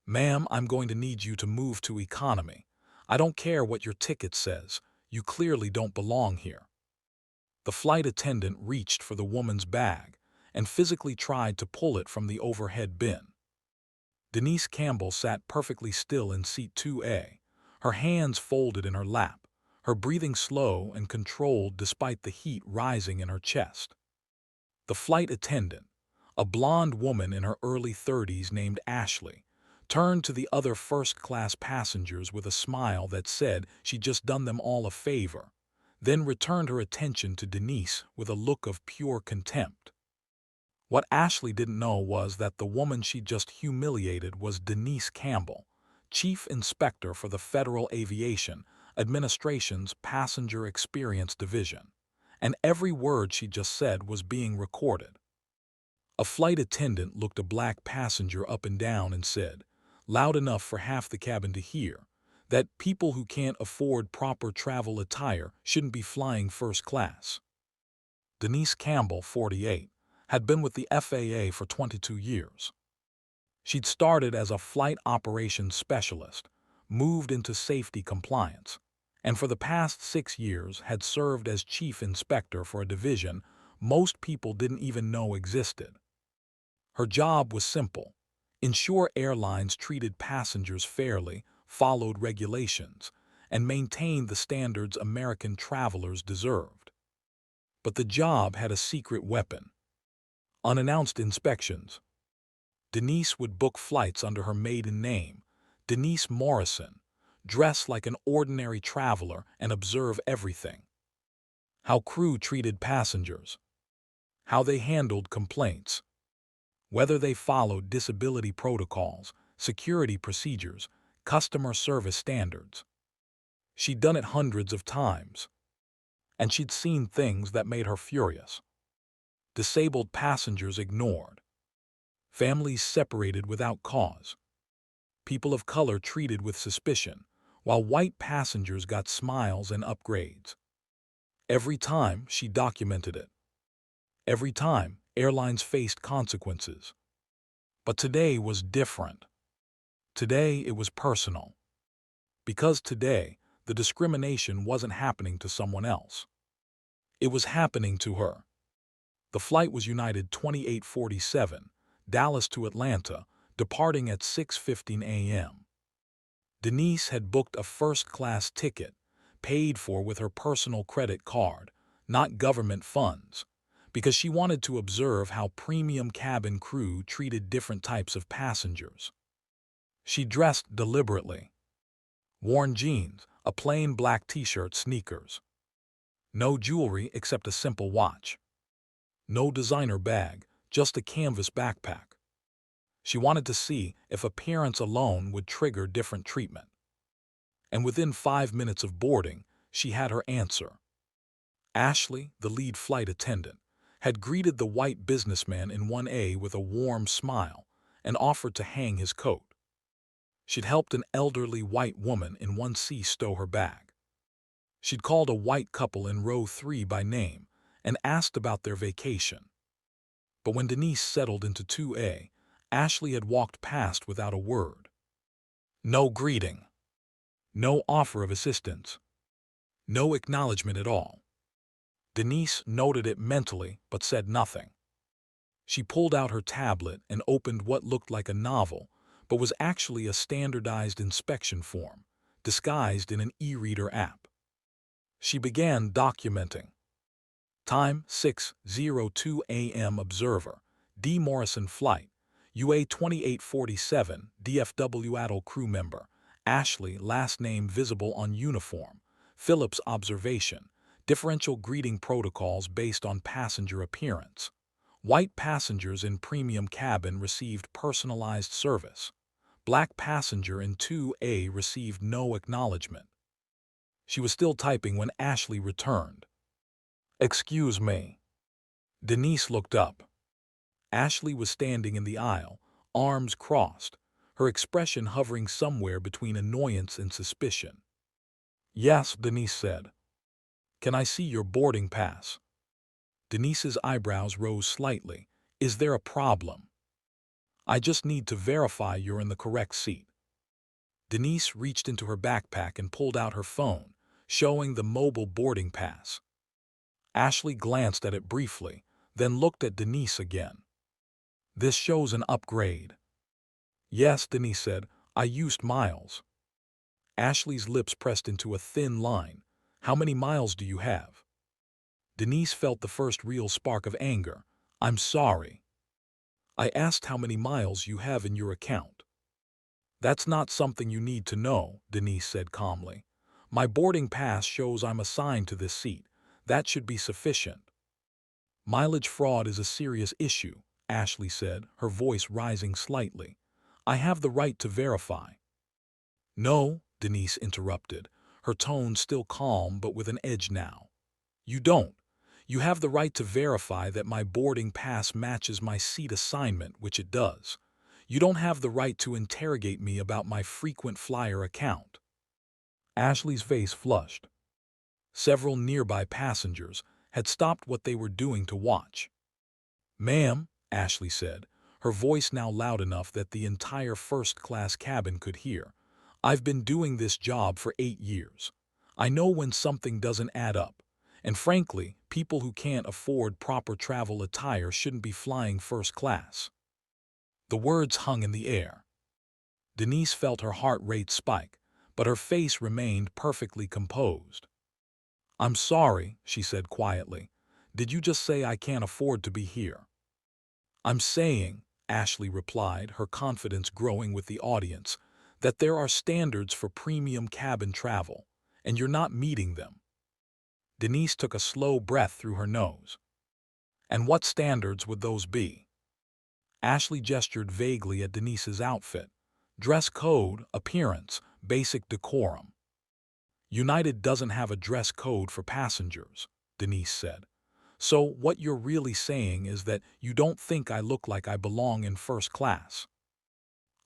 Ma'am, I'm going to need you to move to economy. I don't care what your ticket says. You clearly don't belong here. The flight attendant reached for the woman's bag and physically tried to pull it from the overhead bin. Denise Campbell sat perfectly still in seat 2A, her hands folded in her lap, her breathing slow and controlled despite the heat rising in her chest. The flight attendant, a blonde woman in her early 30s named Ashley, turned to the other first-class passengers with a smile that said she'd just done them all a favor, then returned her attention to Denise with a look of pure contempt. What Ashley didn't know was that the woman she just humiliated was Denise Campbell, Chief Inspector for the Federal Aviation Administration's Passenger Experience Division, and every word she just said was being recorded. A flight attendant looked a black passenger up and down and said, loud enough for half the cabin to hear, that people who can't afford proper travel attire shouldn't be flying first class. Denise Campbell, 48, had been with the FAA for 22 years. She'd started as a flight operations specialist, moved into safety compliance, and for the past 6 years had served as chief inspector for a division most people didn't even know existed. Her job was simple: ensure airlines treated passengers fairly, followed regulations, and maintained the standards American travelers deserved. But the job had a secret weapon: unannounced inspections. Denise would book flights under her maiden name, Denise Morrison, dress like an ordinary traveler and observe everything. How crew treated passengers, how they handled complaints, whether they followed disability protocols, security procedures, customer service standards. She'd done it hundreds of times, and she'd seen things that made her furious. Disabled passengers ignored, families separated without cause, people of color treated with suspicion, while white passengers got smiles and upgrades. Every time she documented it. Every time airlines faced consequences. But today was different. Today it was personal. Because today, the discrimination wasn't happening to someone else. It was happening to her. The flight was United 2847, Dallas to Atlanta, departing at 6:15 a.m. Denise had booked a first-class ticket, paid for with her personal credit card, not government funds, because she wanted to observe how premium cabin crew treated different types of passengers. She dressed deliberately. Worn jeans, a plain black t-shirt, sneakers. No jewelry except a simple watch. No designer bag, just a canvas backpack. She wanted to see if appearance alone would trigger different treatment. And within 5 minutes of boarding, she had her answer. Ashley, the lead flight attendant, had greeted the white businessman in 1A with a warm smile and offered to hang his coat. She'd helped an elderly white woman in 1C stow her bag. She'd called a white couple in row 3 by name and asked about their vacation. But when Denise settled into 2A, Ashley had walked past without a word. No greeting. No offer of assistance. No acknowledgement at all. Denise noted it mentally but said nothing. She pulled out her tablet and opened what looked like a novel, but was actually a standardized inspection form, disguised in an e-reader app. She began documenting. Time 6:02 a.m. Observer, D. Morrison Flight, UA 2847, DFW ATL crew member, Ashley, last name visible on uniform, Phillips observation, differential greeting protocols based on passenger appearance. White passengers in premium cabin received personalized service. Black passenger in 2A received no acknowledgement. She was still typing when Ashley returned. Excuse me. Denise looked up. Ashley was standing in the aisle, arms crossed, her expression hovering somewhere between annoyance and suspicion. Yes, Denise said. Can I see your boarding pass? Denise's eyebrows rose slightly. Is there a problem? I just need to verify you're in the correct seat. Denise reached into her backpack and pulled out her phone, showing the mobile boarding pass. Ashley glanced at it briefly, then looked at Denise again. This shows an upgrade. Yes, Denise said, I used miles. Ashley's lips pressed into a thin line. How many miles do you have? Denise felt the first real spark of anger. I'm sorry. I asked how many miles you have in your account. That's not something you need to know, Denise said calmly. My boarding pass shows I'm assigned to this seat. That should be sufficient. Mileage fraud is a serious issue, Ashley said, her voice rising slightly. I have the right to verify. No, Denise interrupted, her tone still calm but with an edge now. You don't. You have the right to verify that my boarding pass matches my seat assignment, which it does. You don't have the right to interrogate me about my frequent flyer account. Ashley's face flushed. Several nearby passengers had stopped what they were doing to watch. Ma'am, Ashley said, her voice now loud enough that the entire first-class cabin could hear, I've been doing this job for 8 years. I know when something doesn't add up. And frankly, people who can't afford proper travel attire shouldn't be flying first class. The words hung in the air. Denise felt her heart rate spike, but her face remained perfectly composed. I'm sorry, she said quietly. Did you just say I can't afford to be here? I'm saying, Ashley replied, her confidence growing with the audience, that there are standards for premium cabin travel, and you're not meeting them. Denise took a slow breath through her nose. And what standards would those be? Ashley gestured vaguely at Denise's outfit. Dress code, appearance, basic decorum. United doesn't have a dress code for passengers, Denise said. So what you're really saying is that you don't think I look like I belong in first class.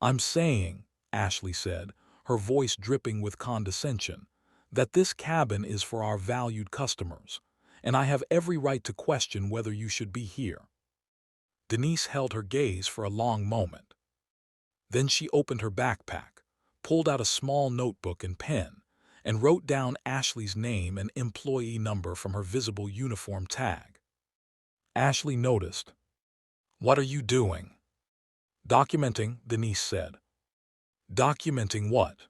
I'm saying, Ashley said, her voice dripping with condescension, that this cabin is for our valued customers, and I have every right to question whether you should be here. Denise held her gaze for a long moment. Then she opened her backpack, pulled out a small notebook and pen, and wrote down Ashley's name and employee number from her visible uniform tag. Ashley noticed. What are you doing? Documenting, Denise said. Documenting what?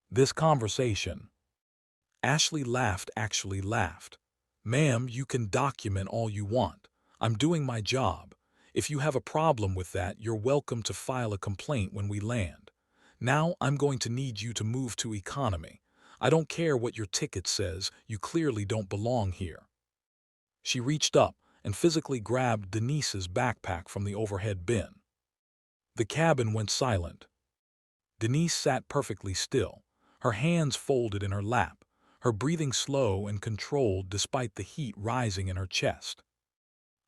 This conversation. Ashley actually laughed. Ma'am, you can document all you want. I'm doing my job. If you have a problem with that, you're welcome to file a complaint when we land. Now I'm going to need you to move to economy. I don't care what your ticket says, you clearly don't belong here. She reached up and physically grabbed Denise's backpack from the overhead bin. The cabin went silent. Denise sat perfectly still, her hands folded in her lap, her breathing slow and controlled despite the heat rising in her chest.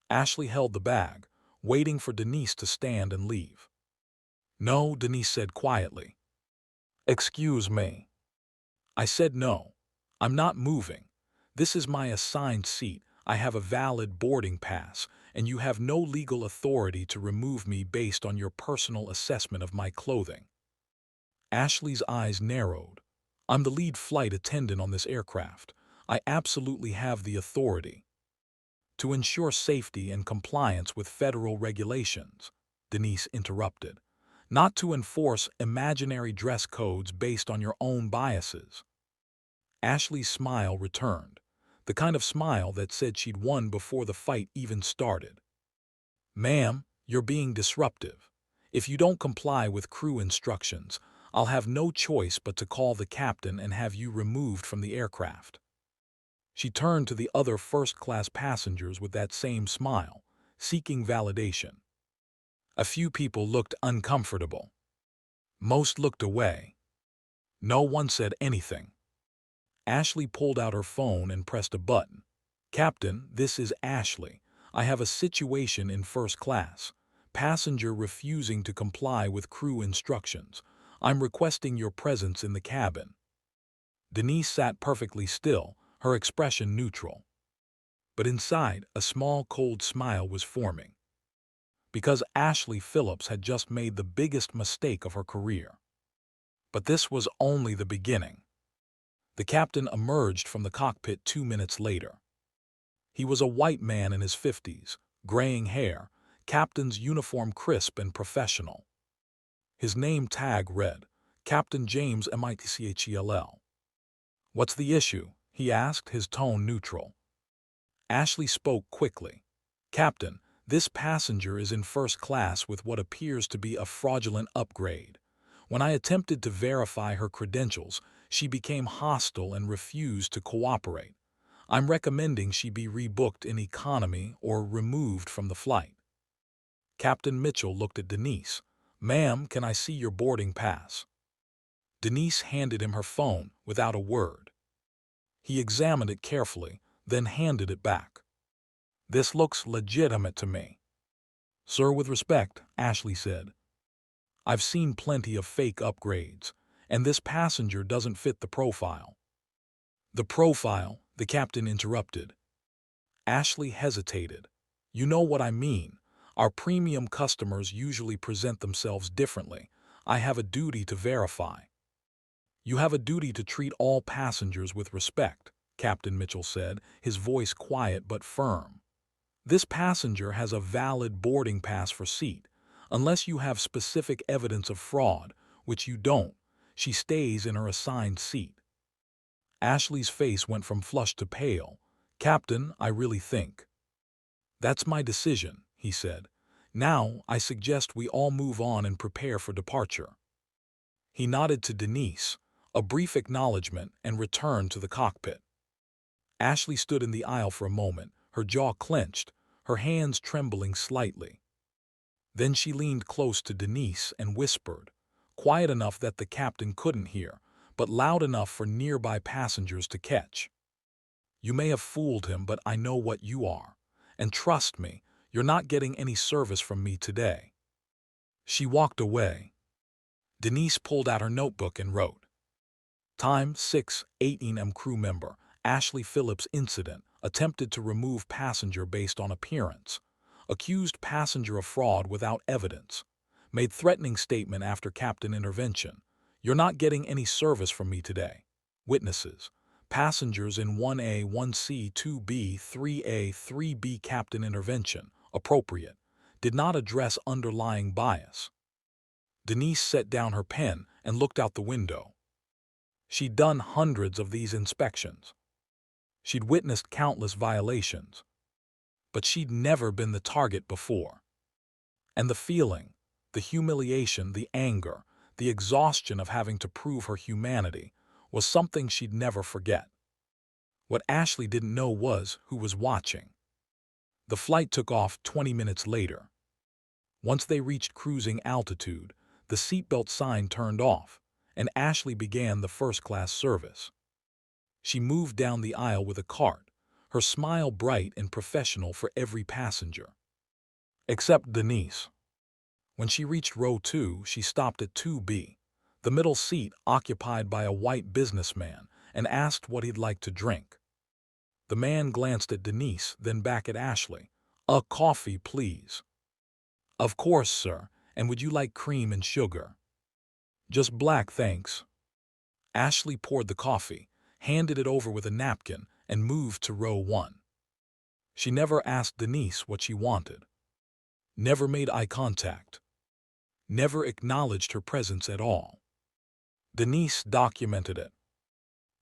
Ashley held the bag, waiting for Denise to stand and leave. No, Denise said quietly. Excuse me. I said no. I'm not moving. This is my assigned seat. I have a valid boarding pass, and you have no legal authority to remove me based on your personal assessment of my clothing. Ashley's eyes narrowed. I'm the lead flight attendant on this aircraft. I absolutely have the authority to ensure safety and compliance with federal regulations, Denise interrupted, not to enforce imaginary dress codes based on your own biases. Ashley's smile returned, the kind of smile that said she'd won before the fight even started. Ma'am, you're being disruptive. If you don't comply with crew instructions, I'll have no choice but to call the captain and have you removed from the aircraft. She turned to the other first-class passengers with that same smile, seeking validation. A few people looked uncomfortable. Most looked away. No one said anything. Ashley pulled out her phone and pressed a button. Captain, this is Ashley. I have a situation in first class. Passenger refusing to comply with crew instructions. I'm requesting your presence in the cabin. Denise sat perfectly still, her expression neutral. But inside, a small cold smile was forming. because Ashley Phillips had just made the biggest mistake of her career. But this was only the beginning. The captain emerged from the cockpit 2 minutes later. He was a white man in his 50s, graying hair, captain's uniform crisp and professional. His name tag read, Captain James Mitchell. "What's the issue?" he asked, his tone neutral. Ashley spoke quickly. "Captain, this passenger is in first class with what appears to be a fraudulent upgrade. When I attempted to verify her credentials, she became hostile and refused to cooperate. I'm recommending she be rebooked in economy or removed from the flight." Captain Mitchell looked at Denise. "Ma'am, can I see your boarding pass?" Denise handed him her phone without a word. He examined it carefully, then handed it back. "This looks legitimate to me." "Sir, with respect," Ashley said, "I've seen plenty of fake upgrades, and this passenger doesn't fit the profile." "The profile," the captain interrupted. Ashley hesitated. "You know what I mean. Our premium customers usually present themselves differently. I have a duty to verify." "You have a duty to treat all passengers with respect," Captain Mitchell said, his voice quiet but firm. "This passenger has a valid boarding pass for seat. Unless you have specific evidence of fraud, which you don't, she stays in her assigned seat." Ashley's face went from flushed to pale. "Captain, I really think." "That's my decision," he said. "Now, I suggest we all move on and prepare for departure." He nodded to Denise, a brief acknowledgement, and returned to the cockpit. Ashley stood in the aisle for a moment, her jaw clenched, her hands trembling slightly. Then she leaned close to Denise and whispered, quiet enough that the captain couldn't hear, but loud enough for nearby passengers to catch. "You may have fooled him, but I know what you are. And trust me, you're not getting any service from me today." She walked away. Denise pulled out her notebook and wrote, "Time 6:18 am crew member, Ashley Phillips incident, attempted to remove passenger based on appearance. Accused passenger of fraud without evidence. Made threatening statement after captain intervention. You're not getting any service from me today. Witnesses. Passengers in 1A, 1C, 2B, 3A, 3B captain intervention. Appropriate. Did not address underlying bias." Denise set down her pen and looked out the window. She'd done hundreds of these inspections. She'd witnessed countless violations. But she'd never been the target before. And the feeling, the humiliation, the anger, the exhaustion of having to prove her humanity was something she'd never forget. What Ashley didn't know was who was watching. The flight took off 20 minutes later. Once they reached cruising altitude, the seatbelt sign turned off, and Ashley began the first-class service. She moved down the aisle with a cart, her smile bright and professional for every passenger. Except Denise. When she reached row 2, she stopped at 2B, the middle seat occupied by a white businessman, and asked what he'd like to drink. The man glanced at Denise, then back at Ashley. "A coffee, please." "Of course, sir. And would you like cream and sugar?" "Just black, thanks." Ashley poured the coffee, handed it over with a napkin, and moved to row 1. She never asked Denise what she wanted. Never made eye contact. Never acknowledged her presence at all. Denise documented it.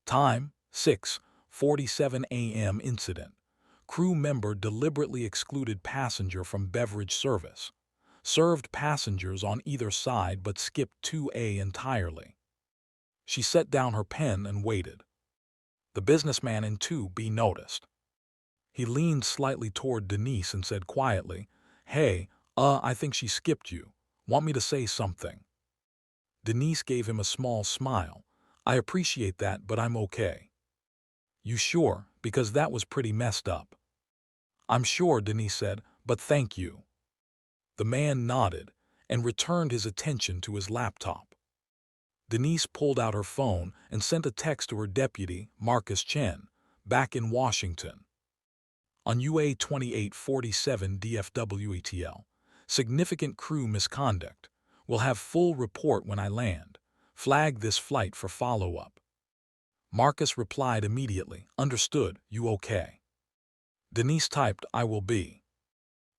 Time, 6:47 a.m. incident. Crew member deliberately excluded passenger from beverage service. Served passengers on either side but skipped 2A entirely. She set down her pen and waited. The businessman in 2B noticed. He leaned slightly toward Denise and said quietly, "Hey, I think she skipped you. Want me to say something?" Denise gave him a small smile. "I appreciate that, but I'm okay." "You sure? Because that was pretty messed up." "I'm sure," Denise said, "but thank you." The man nodded and returned his attention to his laptop. Denise pulled out her phone and sent a text to her deputy, Marcus Chen, back in Washington. On UA 2847 DFWETL, Significant crew misconduct. Will have full report when I land. Flag this flight for follow-up. Marcus replied immediately, understood, you okay? Denise typed, I will be.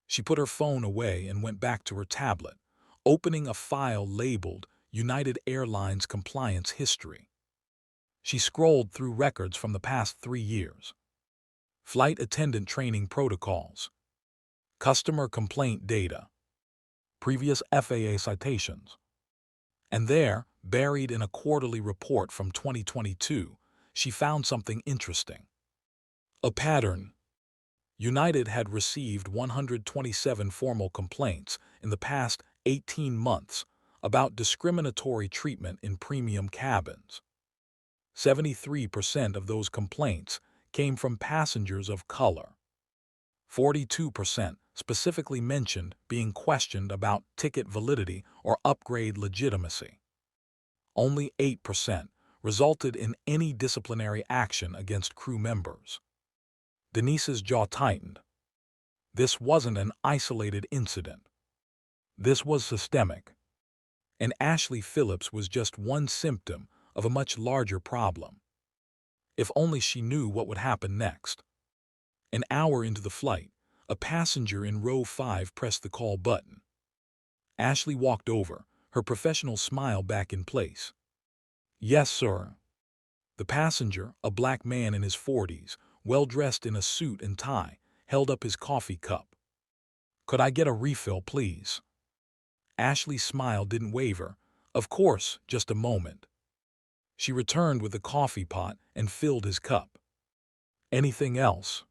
She put her phone away and went back to her tablet, opening a file labeled United Airlines Compliance History. She scrolled through records from the past 3 years. Flight attendant training protocols. Customer complaint data. Previous FAA citations. And there, buried in a quarterly report from 2022, she found something interesting. A pattern. United had received 127 formal complaints in the past 18 months about discriminatory treatment in premium cabins. 73% of those complaints came from passengers of color. 42% specifically mentioned being questioned about ticket validity or upgrade legitimacy. Only 8% resulted in any disciplinary action against crew members. Denise's jaw tightened. This wasn't an isolated incident. This was systemic. And Ashley Phillips was just one symptom of a much larger problem. If only she knew what would happen next. An hour into the flight, a passenger in row 5 pressed the call button. Ashley walked over, her professional smile back in place. Yes, sir. The passenger, a black man in his 40s, well-dressed in a suit and tie, held up his coffee cup. Could I get a refill, please? Ashley's smile didn't waver. Of course, just a moment. She returned with the coffee pot and filled his cup. Anything else?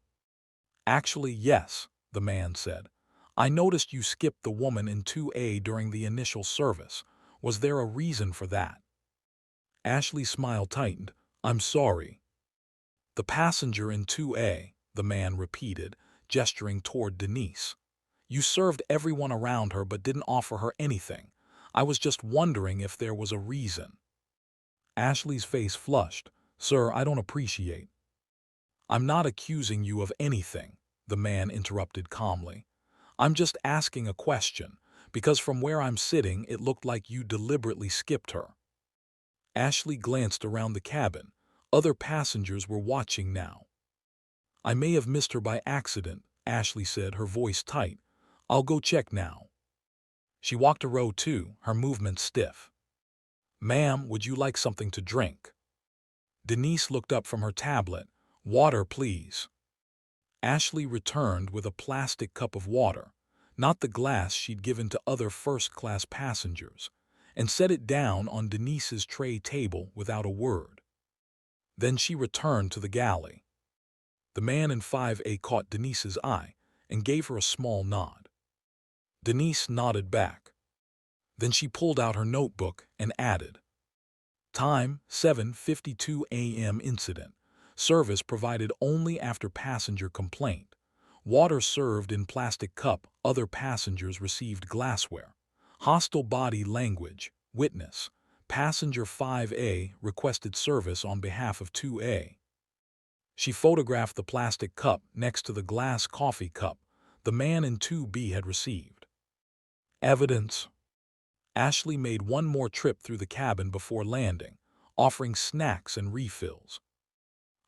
Actually, yes, the man said. I noticed you skipped the woman in 2A during the initial service. Was there a reason for that? Ashley's smile tightened. I'm sorry. The passenger in 2A, the man repeated, gesturing toward Denise. You served everyone around her but didn't offer her anything. I was just wondering if there was a reason. Ashley's face flushed. Sir, I don't appreciate. I'm not accusing you of anything, the man interrupted calmly. I'm just asking a question, because from where I'm sitting it looked like you deliberately skipped her. Ashley glanced around the cabin. Other passengers were watching now. I may have missed her by accident, Ashley said, her voice tight. I'll go check now. She walked to row 2, her movements stiff. Ma'am, would you like something to drink? Denise looked up from her tablet. Water, please. Ashley returned with a plastic cup of water, not the glass she'd given to other first-class passengers, and set it down on Denise's tray table without a word. Then she returned to the galley. The man in 5A caught Denise's eye and gave her a small nod. Denise nodded back. Then she pulled out her notebook and added, Time, 7:52 a.m. Incident. Service provided only after passenger complaint. Water served in plastic cup. Other passengers received glassware. Hostile body language. Witness. Passenger 5A requested service on behalf of 2A. She photographed the plastic cup next to the glass coffee cup the man in 2B had received. Evidence. Ashley made one more trip through the cabin before landing, offering snacks and refills.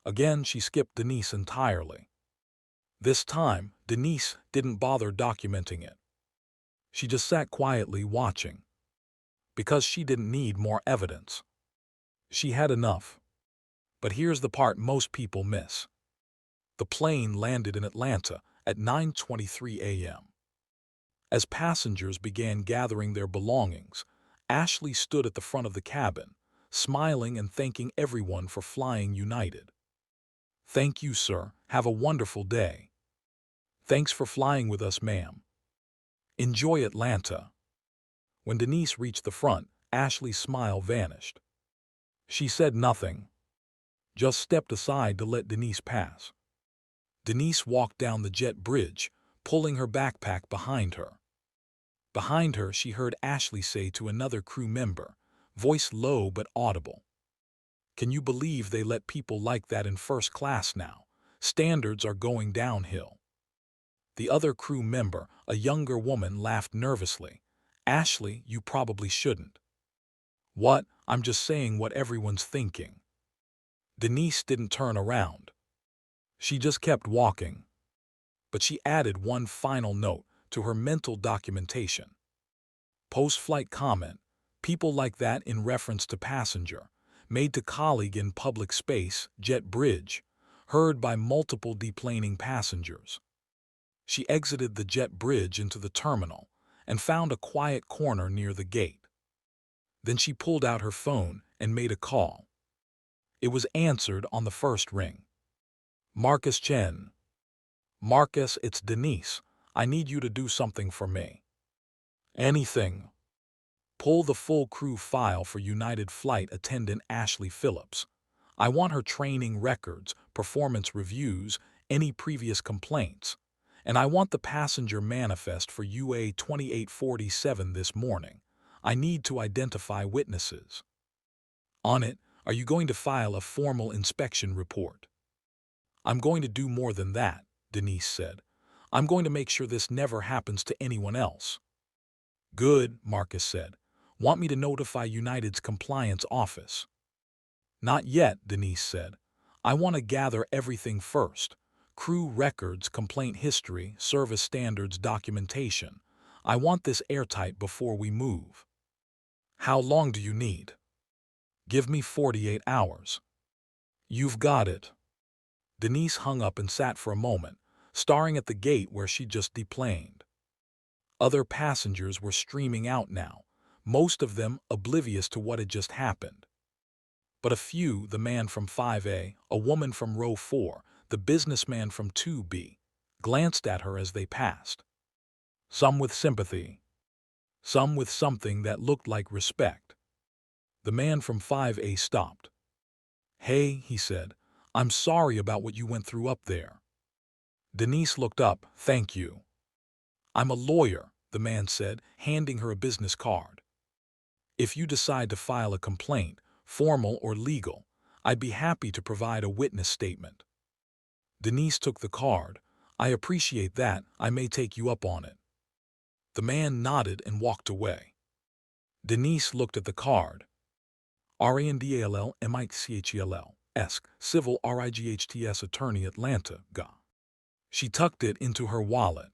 Again, she skipped Denise entirely. This time, Denise didn't bother documenting it. She just sat quietly watching. Because she didn't need more evidence. She had enough. But here's the part most people miss. The plane landed in Atlanta at 9:23 a.m. As passengers began gathering their belongings, Ashley stood at the front of the cabin, smiling and thanking everyone for flying United. Thank you, sir. Have a wonderful day. Thanks for flying with us, ma'am. Enjoy Atlanta. When Denise reached the front, Ashley's smile vanished. She said nothing, just stepped aside to let Denise pass. Denise walked down the jet bridge, pulling her backpack behind her. Behind her, she heard Ashley say to another crew member, voice low but audible, Can you believe they let people like that in first class now? Standards are going downhill. The other crew member, a younger woman, laughed nervously. Ashley, you probably shouldn't. What? I'm just saying what everyone's thinking. Denise didn't turn around. She just kept walking. But she added one final note to her mental documentation. Post-flight comment, people like that in reference to passenger, made to colleague in public space, jet bridge, heard by multiple deplaning passengers. She exited the jet bridge into the terminal and found a quiet corner near the gate. Then she pulled out her phone and made a call. It was answered on the first ring. Marcus Chen. Marcus, it's Denise. I need you to do something for me. Anything. Pull the full crew file for United Flight Attendant Ashley Phillips. I want her training records, performance reviews, any previous complaints. And I want the passenger manifest for UA 2847 this morning. I need to identify witnesses. On it, are you going to file a formal inspection report? I'm going to do more than that, Denise said. I'm going to make sure this never happens to anyone else. Good, Marcus said. Want me to notify United's compliance office? Not yet, Denise said. I want to gather everything first. Crew records, complaint history, service standards, documentation. I want this airtight before we move. How long do you need? Give me 48 hours. You've got it. Denise hung up and sat for a moment, staring at the gate where she'd just deplaned. Other passengers were streaming out now, most of them oblivious to what had just happened. But a few, the man from 5A, a woman from row 4, the businessman from 2B, glanced at her as they passed. Some with sympathy, some with something that looked like respect. The man from 5A stopped. Hey, he said, I'm sorry about what you went through up there. Denise looked up. Thank you. I'm a lawyer, the man said, handing her a business card. If you decide to file a complaint, formal or legal, I'd be happy to provide a witness statement. Denise took the card. I appreciate that. I may take you up on it. The man nodded and walked away. Denise looked at the card. RANDALL-MICHELL, Civil RIGHTS Attorney Atlanta, GA. She tucked it into her wallet.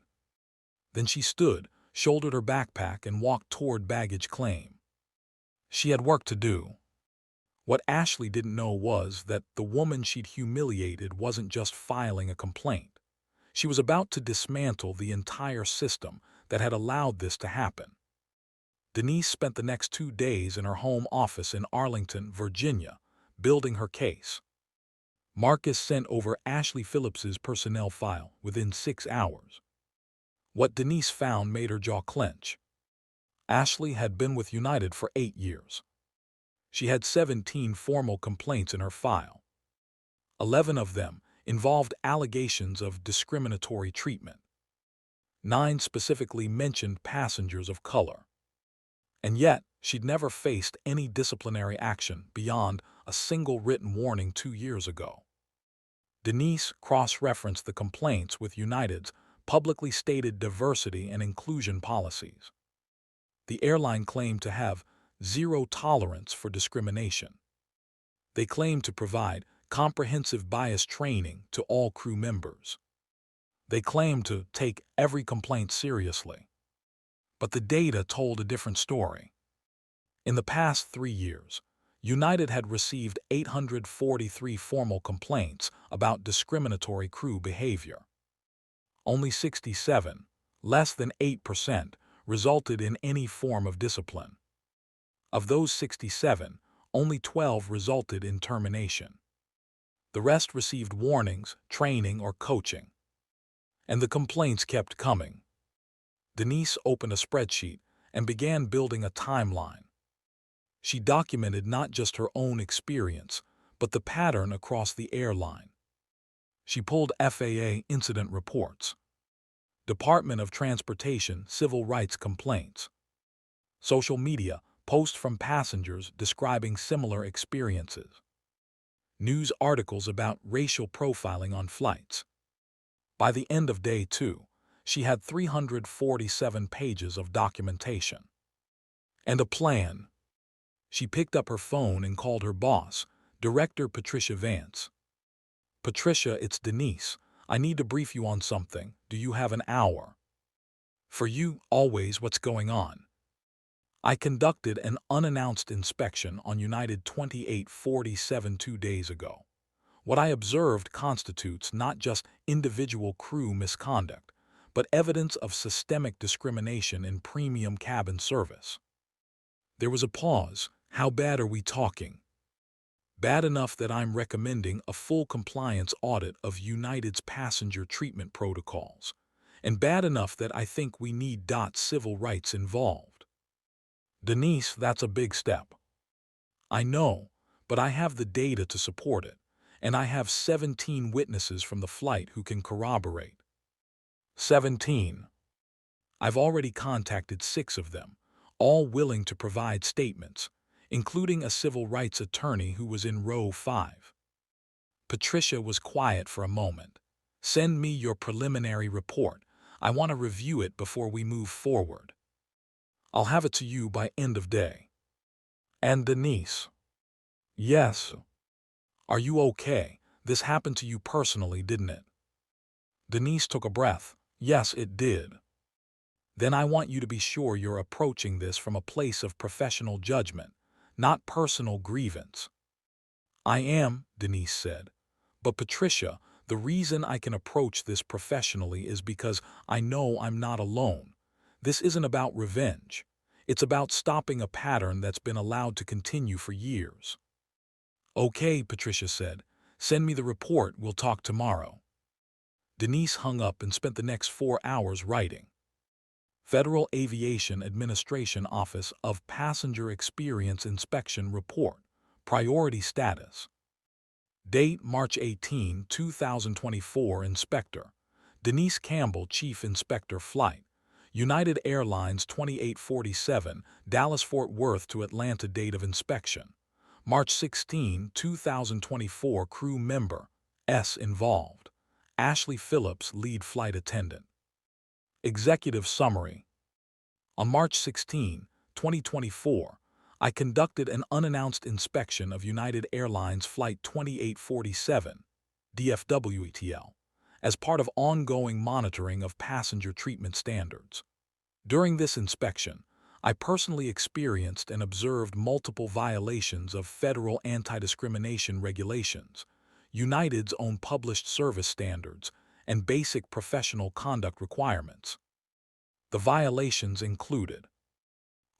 Then she stood, shouldered her backpack, and walked toward baggage claim. She had work to do. What Ashley didn't know was that the woman she'd humiliated wasn't just filing a complaint. She was about to dismantle the entire system that had allowed this to happen. Denise spent the next 2 days in her home office in Arlington, Virginia, building her case. Marcus sent over Ashley Phillips's personnel file within 6 hours. What Denise found made her jaw clench. Ashley had been with United for 8 years. She had 17 formal complaints in her file. 11 of them involved allegations of discriminatory treatment. 9 specifically mentioned passengers of color. And yet, she'd never faced any disciplinary action beyond a single written warning 2 years ago. Denise cross-referenced the complaints with United's publicly stated diversity and inclusion policies. The airline claimed to have zero tolerance for discrimination. They claimed to provide comprehensive bias training to all crew members. They claimed to take every complaint seriously. But the data told a different story. In the past 3 years, United had received 843 formal complaints about discriminatory crew behavior. Only 67, less than 8%, resulted in any form of discipline. Of those 67, only 12 resulted in termination. The rest received warnings, training, or coaching. And the complaints kept coming. Denise opened a spreadsheet and began building a timeline. She documented not just her own experience, but the pattern across the airline. She pulled FAA incident reports, Department of Transportation civil rights complaints, social media posts from passengers describing similar experiences, news articles about racial profiling on flights. By the end of day 2, She had 347 pages of documentation. And a plan. She picked up her phone and called her boss, Director Patricia Vance. "Patricia, it's Denise. I need to brief you on something. Do you have an hour?" "For you, always. What's going on?" "I conducted an unannounced inspection on United 2847 2 days ago. What I observed constitutes not just individual crew misconduct, but evidence of systemic discrimination in premium cabin service." There was a pause. "How bad are we talking?" "Bad enough that I'm recommending a full compliance audit of United's passenger treatment protocols, and bad enough that I think we need civil rights involved." "Denise, that's a big step." "I know, but I have the data to support it, and I have 17 witnesses from the flight who can corroborate." 17. "I've already contacted 6 of them, all willing to provide statements, including a civil rights attorney who was in row 5. Patricia was quiet for a moment. "Send me your preliminary report. I want to review it before we move forward. I'll have it to you by end of day." "And Denise?" "Yes." "Are you okay? This happened to you personally, didn't it?" Denise took a breath. "Yes, it did." "Then I want you to be sure you're approaching this from a place of professional judgment, not personal grievance." "I am," Denise said. "But Patricia, the reason I can approach this professionally is because I know I'm not alone. This isn't about revenge. It's about stopping a pattern that's been allowed to continue for years." "Okay," Patricia said. "Send me the report. We'll talk tomorrow." Denise hung up and spent the next 4 hours writing. Federal Aviation Administration Office of Passenger Experience Inspection Report. Priority status. Date March 18, 2024. Inspector Denise Campbell, Chief Inspector, Flight United Airlines 2847, Dallas-Fort Worth to Atlanta. Date of inspection March 16, 2024. Crew member S involved: Ashley Phillips, lead flight attendant. Executive summary: on March 16, 2024, I conducted an unannounced inspection of United Airlines Flight 2847, DFW-ETL, as part of ongoing monitoring of passenger treatment standards. During this inspection, I personally experienced and observed multiple violations of federal anti-discrimination regulations, United's own published service standards, and basic professional conduct requirements. The violations included: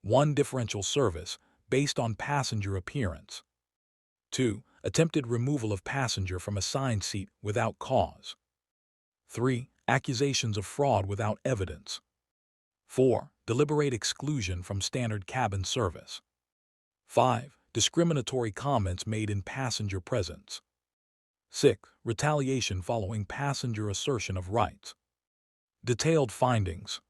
1. Differential service based on passenger appearance. 2. Attempted removal of passenger from assigned seat without cause. 3. Accusations of fraud without evidence. 4. Deliberate exclusion from standard cabin service. 5. Discriminatory comments made in passenger presence. 6. Retaliation following passenger assertion of rights. Detailed findings.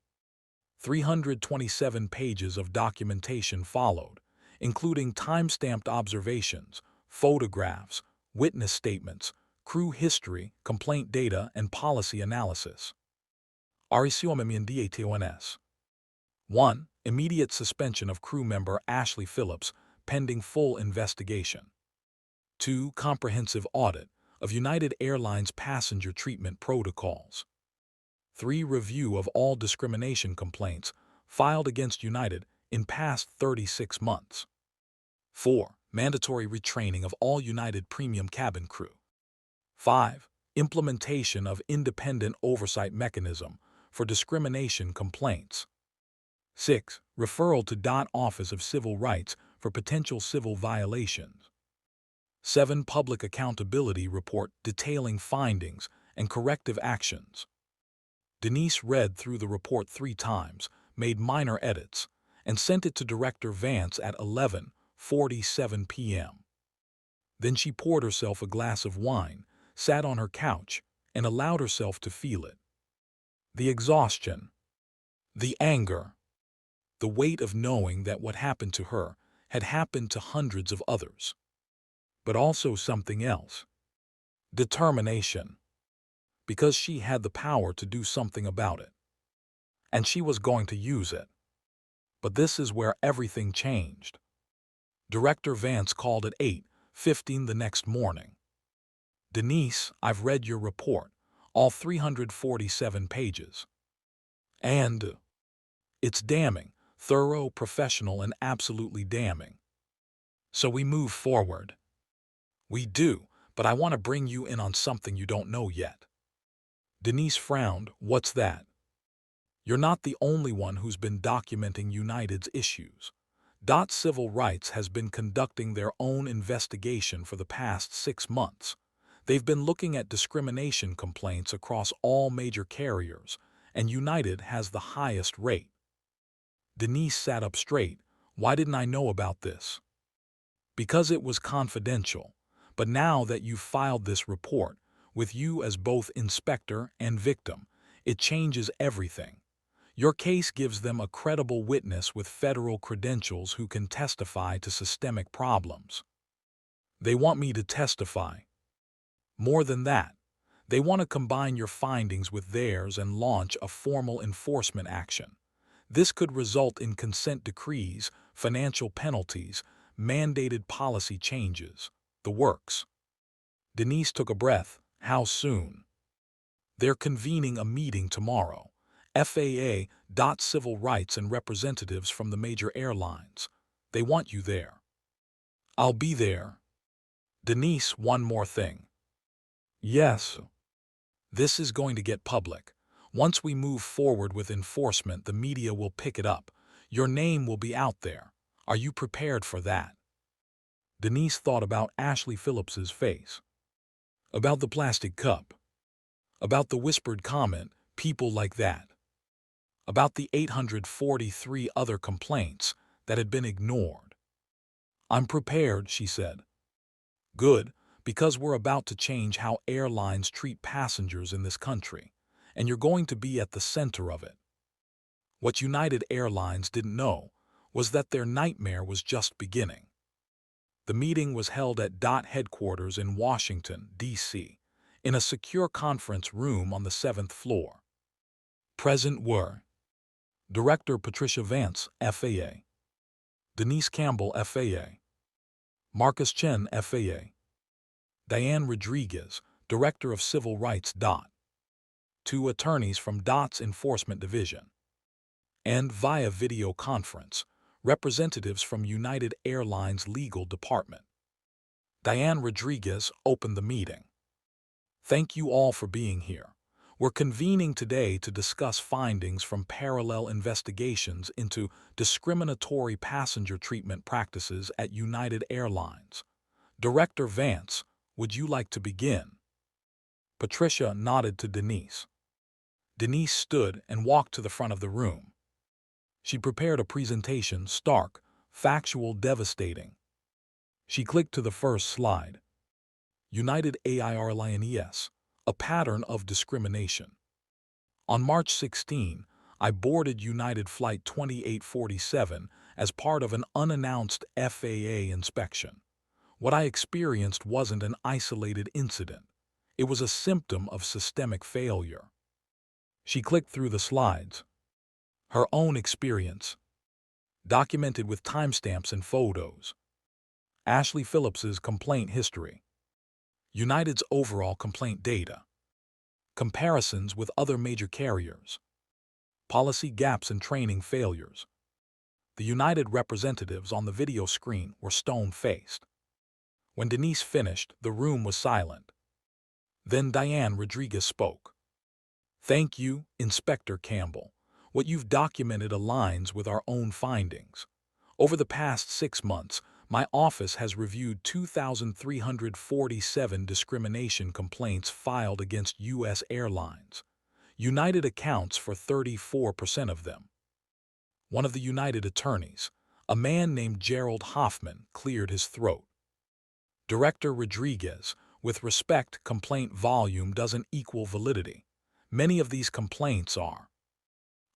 327 pages of documentation followed, including time-stamped observations, photographs, witness statements, crew history, complaint data, and policy analysis. RECOMMENDATIONS. 1. Immediate suspension of crew member Ashley Phillips, pending full investigation. 2. Comprehensive audit of United Airlines passenger treatment protocols. 3. Review of all discrimination complaints filed against United in past 36 months. 4. Mandatory retraining of all United premium cabin crew. 5. Implementation of independent oversight mechanism for discrimination complaints. 6. Referral to Office of Civil Rights for potential civil violations. 7. Public accountability report detailing findings and corrective actions. Denise read through the report 3 times, made minor edits, and sent it to Director Vance at 11:47 p.m. Then she poured herself a glass of wine, sat on her couch, and allowed herself to feel it. The exhaustion, the anger, the weight of knowing that what happened to her had happened to hundreds of others. But also something else. Determination. Because she had the power to do something about it. and she was going to use it. But this is where everything changed. Director Vance called at 8:15 the next morning. "Denise, I've read your report, all 347 pages. And it's damning, thorough, professional, and absolutely damning. So we move forward." "We do, but I want to bring you in on something you don't know yet." Denise frowned. "What's that?" "You're not the only one who's been documenting United's issues. Civil Rights has been conducting their own investigation for the past 6 months. They've been looking at discrimination complaints across all major carriers, and United has the highest rate." Denise sat up straight. "Why didn't I know about this?" "Because it was confidential. But now that you've filed this report, with you as both inspector and victim, it changes everything. Your case gives them a credible witness with federal credentials who can testify to systemic problems." "They want me to testify." "More than that, they want to combine your findings with theirs and launch a formal enforcement action. This could result in consent decrees, financial penalties, mandated policy changes, the works." Denise took a breath. "How soon?" "They're convening a meeting tomorrow. FAA, Civil Rights, and representatives from the major airlines. They want you there." "I'll be there." "Denise, one more thing." "Yes." "This is going to get public. Once we move forward with enforcement, the media will pick it up. Your name will be out there. Are you prepared for that?" Denise thought about Ashley Phillips's face. About the plastic cup. About the whispered comment, people like that. About the 843 other complaints that had been ignored. "I'm prepared," she said. "Good, because we're about to change how airlines treat passengers in this country, and you're going to be at the center of it." What United Airlines didn't know was that their nightmare was just beginning. The meeting was held at headquarters in Washington, D.C., in a secure conference room on the 7th floor. Present were Director Patricia Vance, FAA; Denise Campbell, FAA; Marcus Chen, FAA; Diane Rodriguez, Director of Civil Rights. 2 attorneys from DOT's Enforcement Division; and via video conference, representatives from United Airlines Legal Department. Diane Rodriguez opened the meeting. "Thank you all for being here. We're convening today to discuss findings from parallel investigations into discriminatory passenger treatment practices at United Airlines. Director Vance, would you like to begin?" Patricia nodded to Denise. Denise stood and walked to the front of the room. She prepared a presentation, stark, factual, devastating. She clicked to the first slide. United Airlines, a pattern of discrimination. "On March 16, I boarded United Flight 2847 as part of an unannounced FAA inspection. What I experienced wasn't an isolated incident. It was a symptom of systemic failure." She clicked through the slides. Her own experience, documented with timestamps and photos. Ashley Phillips's complaint history. United's overall complaint data. Comparisons with other major carriers. Policy gaps and training failures. The United representatives on the video screen were stone-faced. When Denise finished, the room was silent. Then Diane Rodriguez spoke. "Thank you, Inspector Campbell. What you've documented aligns with our own findings. Over the past 6 months, my office has reviewed 2,347 discrimination complaints filed against U.S. airlines. United accounts for 34% of them." One of the United attorneys, a man named Gerald Hoffman, cleared his throat. "Director Rodriguez, with respect, complaint volume doesn't equal validity. Many of these complaints are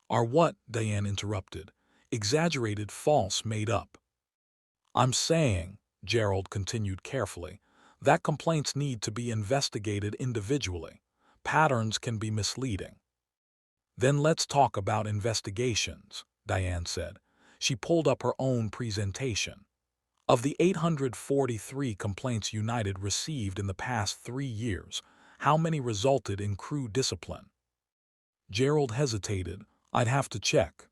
what?" Diane interrupted. "Exaggerated, false, made up." "I'm saying," Gerald continued carefully, "that complaints need to be investigated individually. Patterns can be misleading." Then let's talk about investigations, Diane said. She pulled up her own presentation. Of the 843 complaints United received in the past 3 years, how many resulted in crew discipline? Gerald hesitated. I'd have to check.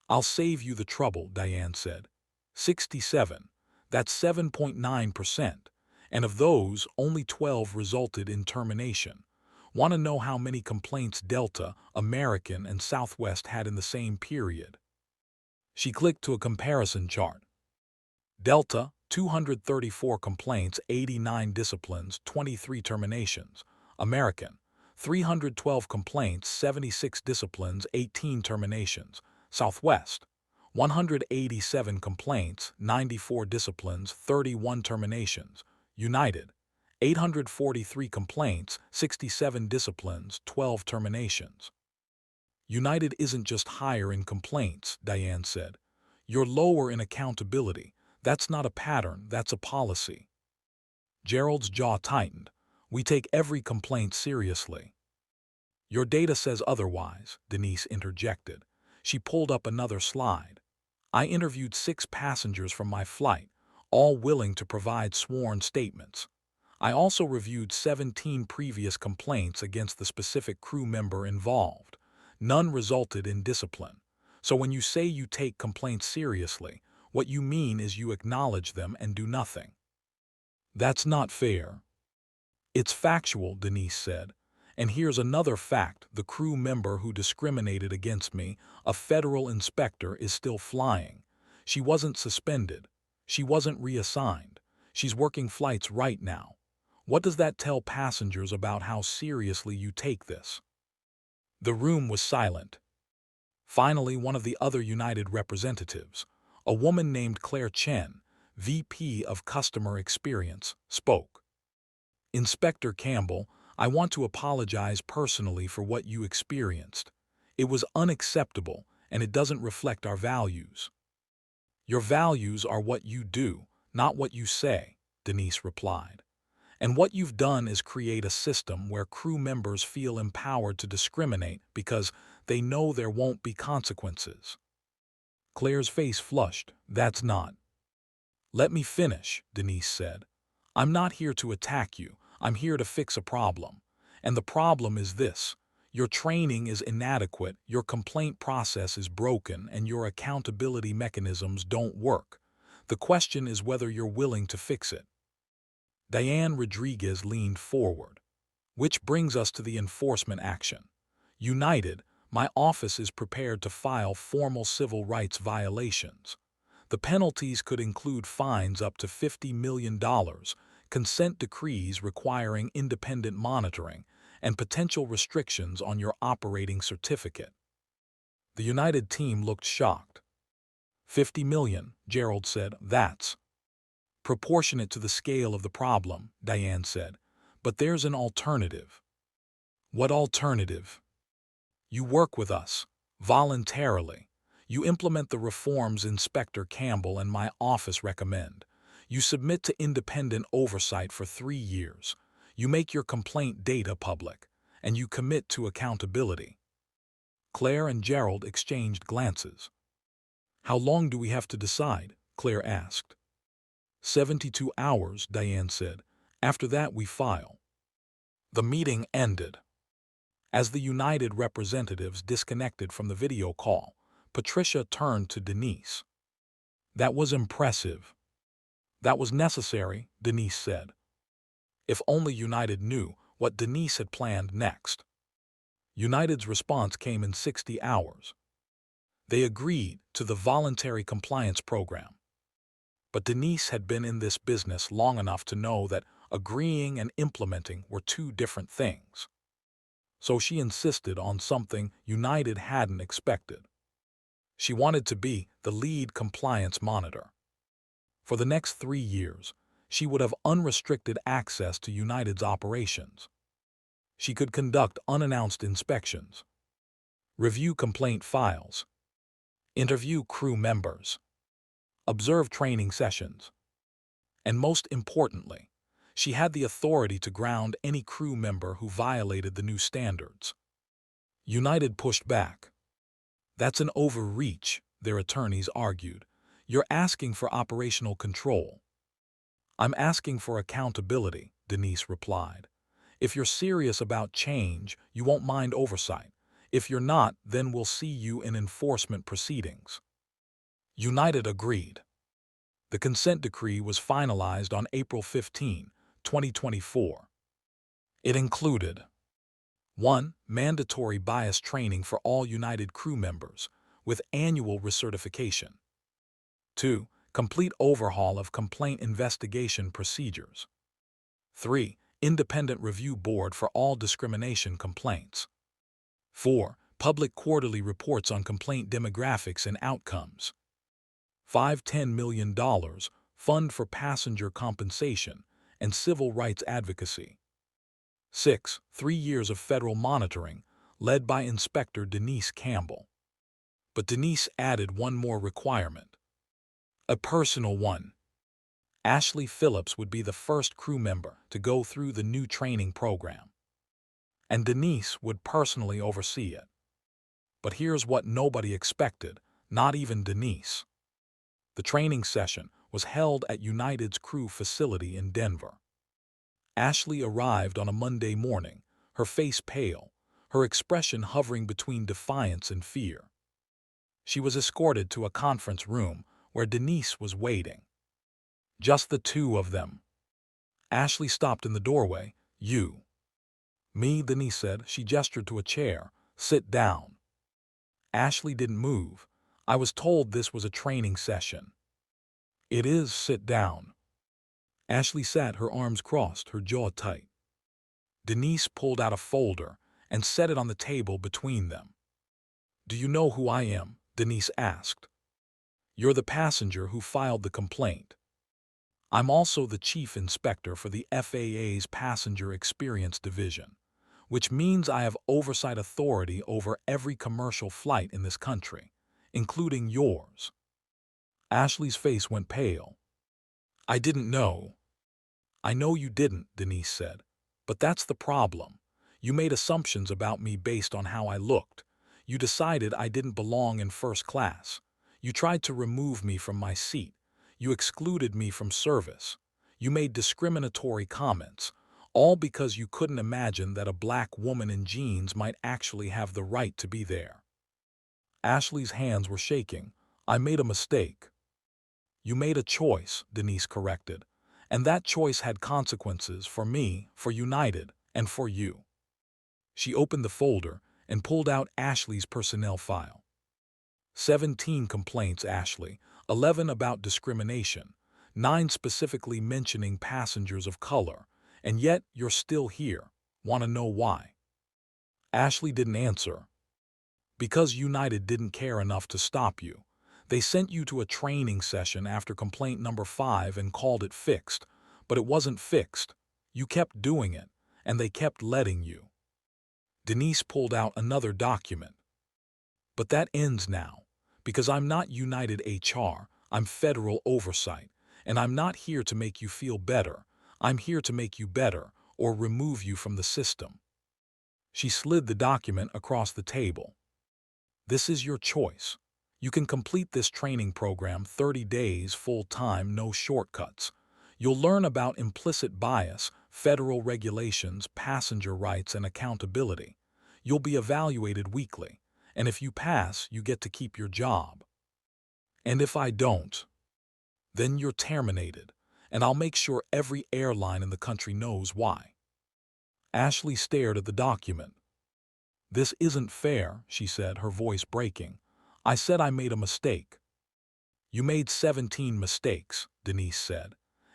I'll save you the trouble, Diane said. 67. That's 7.9%. And of those, only 12 resulted in termination. Want to know how many complaints Delta, American, and Southwest had in the same period? She clicked to a comparison chart. Delta, 234 complaints, 89 disciplines, 23 terminations. American, 312 complaints, 76 disciplines, 18 terminations. Southwest, 187 complaints, 94 disciplines, 31 terminations. United, 843 complaints, 67 disciplines, 12 terminations. United isn't just higher in complaints, Diane said. You're lower in accountability. That's not a pattern, that's a policy. Gerald's jaw tightened. We take every complaint seriously. Your data says otherwise, Denise interjected. She pulled up another slide. I interviewed 6 passengers from my flight, all willing to provide sworn statements. I also reviewed 17 previous complaints against the specific crew member involved. None resulted in discipline. So when you say you take complaints seriously, what you mean is you acknowledge them and do nothing. That's not fair. It's factual, Denise said. And here's another fact: the crew member who discriminated against me, a federal inspector, is still flying. She wasn't suspended. She wasn't reassigned. She's working flights right now. What does that tell passengers about how seriously you take this? The room was silent. Finally, one of the other United representatives, a woman named Claire Chen, VP of Customer Experience, spoke. Inspector Campbell, I want to apologize personally for what you experienced. It was unacceptable, and it doesn't reflect our values. Your values are what you do, not what you say, Denise replied. And what you've done is create a system where crew members feel empowered to discriminate because they know there won't be consequences. Claire's face flushed. That's not. Let me finish, Denise said. I'm not here to attack you. I'm here to fix a problem. And the problem is this: your training is inadequate, your complaint process is broken, and your accountability mechanisms don't work. The question is whether you're willing to fix it. Diane Rodriguez leaned forward. Which brings us to the enforcement action. United, my office is prepared to file formal civil rights violations. The penalties could include fines up to $50 million, consent decrees requiring independent monitoring, and potential restrictions on your operating certificate. The United team looked shocked. $50 million, Gerald said. That's proportionate to the scale of the problem, Diane said. But there's an alternative. What alternative? You work with us, voluntarily. You implement the reforms Inspector Campbell and my office recommend. You submit to independent oversight for 3 years. You make your complaint data public, and you commit to accountability. Claire and Gerald exchanged glances. How long do we have to decide? Claire asked. 72 hours, Diane said. After that we file. The meeting ended. As the United representatives disconnected from the video call, Patricia turned to Denise. That was impressive. That was necessary, Denise said. If only United knew what Denise had planned next. United's response came in 60 hours. They agreed to the voluntary compliance program. But Denise had been in this business long enough to know that agreeing and implementing were 2 different things. So she insisted on something United hadn't expected. She wanted to be the lead compliance monitor. For the next 3 years, she would have unrestricted access to United's operations. She could conduct unannounced inspections, review complaint files, interview crew members, observe training sessions, and most importantly, she had the authority to ground any crew member who violated the new standards. United pushed back. That's an overreach, their attorneys argued. You're asking for operational control. I'm asking for accountability, Denise replied. If you're serious about change, you won't mind oversight. If you're not, then we'll see you in enforcement proceedings. United agreed. The consent decree was finalized on April 15, 2024. It included 1. Mandatory bias training for all United crew members, with annual recertification. 2. Complete overhaul of complaint investigation procedures. 3. Independent review board for all discrimination complaints. 4. Public quarterly reports on complaint demographics and outcomes. 5. $10 million fund for passenger compensation and civil rights advocacy. 6. 3 years of federal monitoring, led by Inspector Denise Campbell. But Denise added one more requirement. A personal one. Ashley Phillips would be the first crew member to go through the new training program. And Denise would personally oversee it. But here's what nobody expected, not even Denise. The training session was held at United's crew facility in Denver. Ashley arrived on a Monday morning, her face pale, her expression hovering between defiance and fear. She was escorted to a conference room where Denise was waiting. Just the two of them. Ashley stopped in the doorway. You. Me, Denise said. She gestured to a chair. Sit down. Ashley didn't move. I was told this was a training session. It is. Sit down. Ashley sat, her arms crossed, her jaw tight. Denise pulled out a folder and set it on the table between them. Do you know who I am? Denise asked. You're the passenger who filed the complaint. I'm also the Chief Inspector for the FAA's Passenger Experience Division, which means I have oversight authority over every commercial flight in this country, including yours. Ashley's face went pale. I didn't know. I know you didn't, Denise said, but that's the problem. You made assumptions about me based on how I looked. You decided I didn't belong in first class. You tried to remove me from my seat. You excluded me from service. You made discriminatory comments, all because you couldn't imagine that a black woman in jeans might actually have the right to be there. Ashley's hands were shaking. I made a mistake. You made a choice, Denise corrected, and that choice had consequences for me, for United, and for you. She opened the folder and pulled out Ashley's personnel file. 17 complaints, Ashley, 11 about discrimination, 9 specifically mentioning passengers of color, and yet you're still here. Want to know why? Ashley didn't answer. Because United didn't care enough to stop you. They sent you to a training session after complaint number 5 and called it fixed, but it wasn't fixed. You kept doing it, and they kept letting you. Denise pulled out another document. But that ends now, because I'm not United HR, I'm federal oversight, and I'm not here to make you feel better. I'm here to make you better or remove you from the system. She slid the document across the table. This is your choice. You can complete this training program 30 days full-time, no shortcuts. You'll learn about implicit bias, federal regulations, passenger rights, and accountability. You'll be evaluated weekly, and if you pass, you get to keep your job. And if I don't, then you're terminated, and I'll make sure every airline in the country knows why. Ashley stared at the document. This isn't fair, she said, her voice breaking. I said I made a mistake. You made 17 mistakes, Denise said,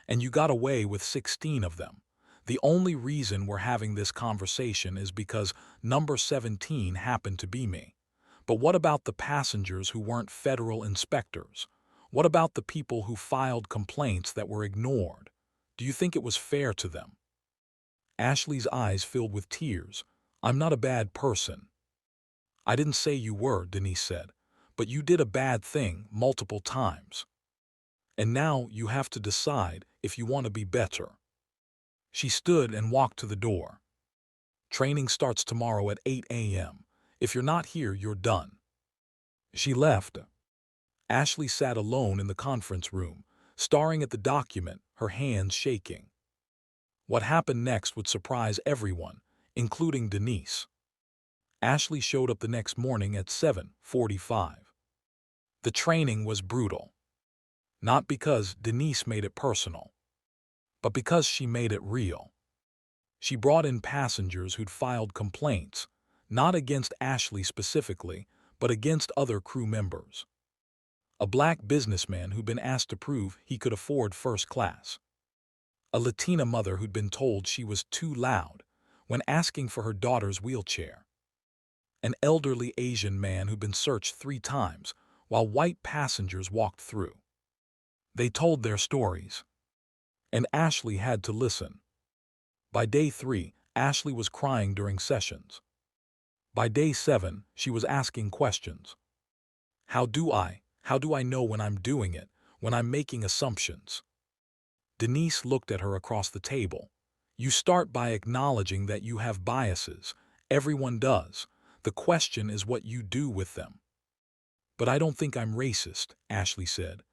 and you got away with 16 of them. The only reason we're having this conversation is because number 17 happened to be me. But what about the passengers who weren't federal inspectors? What about the people who filed complaints that were ignored? Do you think it was fair to them? Ashley's eyes filled with tears. I'm not a bad person. I didn't say you were, Denise said, but you did a bad thing multiple times. And now you have to decide if you want to be better. She stood and walked to the door. Training starts tomorrow at 8 a.m. If you're not here, you're done. She left. Ashley sat alone in the conference room, staring at the document, her hands shaking. What happened next would surprise everyone, including Denise. Ashley showed up the next morning at 7:45. The training was brutal. Not because Denise made it personal, but because she made it real. She brought in passengers who'd filed complaints, not against Ashley specifically, but against other crew members. A black businessman who'd been asked to prove he could afford first class. A Latina mother who'd been told she was too loud when asking for her daughter's wheelchair. An elderly Asian man who'd been searched 3 times while white passengers walked through. They told their stories, and Ashley had to listen. By day 3, Ashley was crying during sessions. By day 7, she was asking questions. How do I know when I'm doing it, when I'm making assumptions? Denise looked at her across the table. You start by acknowledging that you have biases. Everyone does. The question is what you do with them. But I don't think I'm racist, Ashley said.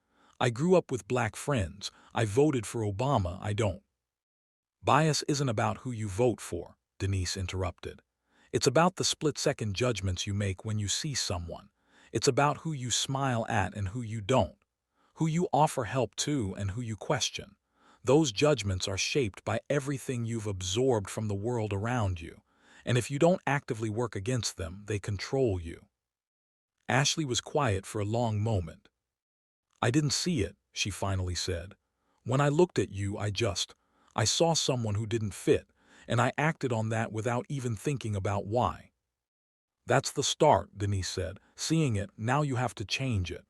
I grew up with black friends. I voted for Obama. I don't. Bias isn't about who you vote for, Denise interrupted. It's about the split-second judgments you make when you see someone. It's about who you smile at and who you don't, who you offer help to and who you question. Those judgments are shaped by everything you've absorbed from the world around you, and if you don't actively work against them, they control you. Ashley was quiet for a long moment. I didn't see it, she finally said. When I looked at you, I saw someone who didn't fit, and I acted on that without even thinking about why. That's the start, Denise said. Seeing it, now you have to change it.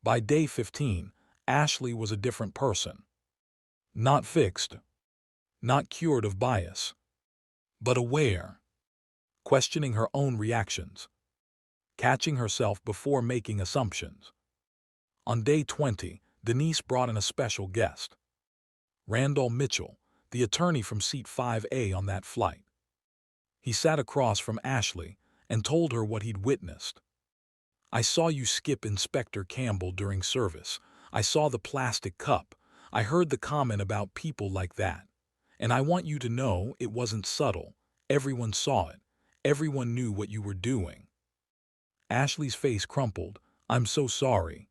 By day 15, Ashley was a different person. Not fixed, not cured of bias, but aware, questioning her own reactions, catching herself before making assumptions. On day 20, Denise brought in a special guest. Randall Mitchell, the attorney from seat 5A on that flight. He sat across from Ashley and told her what he'd witnessed. I saw you skip Inspector Campbell during service. I saw the plastic cup. I heard the comment about people like that. And I want you to know it wasn't subtle. Everyone saw it. Everyone knew what you were doing. Ashley's face crumpled. I'm so sorry.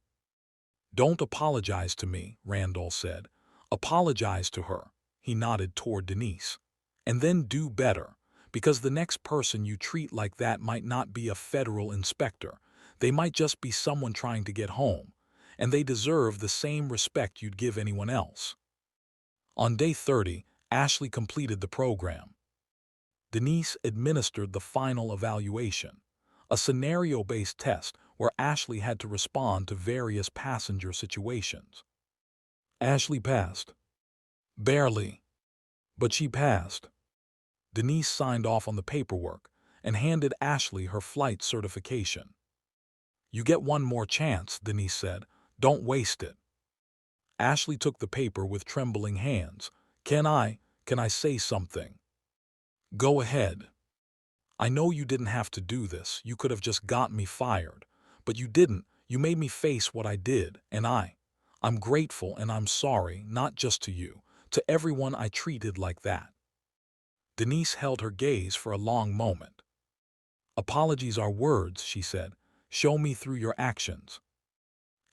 Don't apologize to me, Randall said. Apologize to her. He nodded toward Denise. And then do better, because the next person you treat like that might not be a federal inspector. They might just be someone trying to get home, and they deserve the same respect you'd give anyone else. On day 30, Ashley completed the program. Denise administered the final evaluation, a scenario-based test where Ashley had to respond to various passenger situations. Ashley passed. Barely. But she passed. Denise signed off on the paperwork and handed Ashley her flight certification. You get one more chance, Denise said. Don't waste it. Ashley took the paper with trembling hands. Can I say something? Go ahead. I know you didn't have to do this. You could have just got me fired. But you didn't. You made me face what I did, and I'm grateful and I'm sorry, not just to you, to everyone I treated like that. Denise held her gaze for a long moment. Apologies are words, she said. Show me through your actions.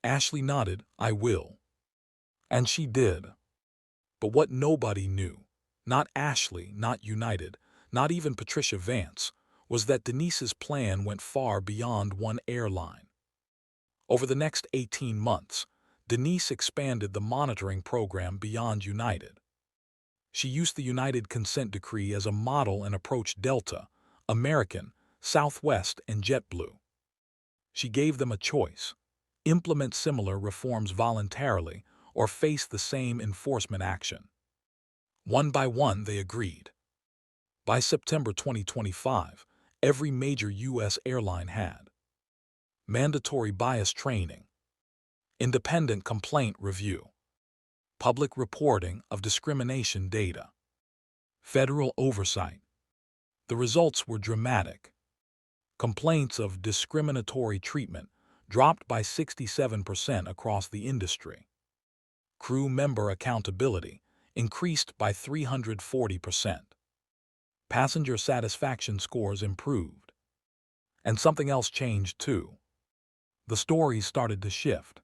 Ashley nodded. I will. And she did. But what nobody knew, not Ashley, not United, not even Patricia Vance, was that Denise's plan went far beyond one airline. Over the next 18 months, Denise expanded the monitoring program beyond United. She used the United Consent Decree as a model and approached Delta, American, Southwest, and JetBlue. She gave them a choice: implement similar reforms voluntarily or face the same enforcement action. One by one, they agreed. By September 2025, every major U.S. airline had mandatory bias training, independent complaint review, public reporting of discrimination data, federal oversight. The results were dramatic. Complaints of discriminatory treatment dropped by 67% across the industry. Crew member accountability increased by 340%. Passenger satisfaction scores improved. And something else changed too. The stories started to shift.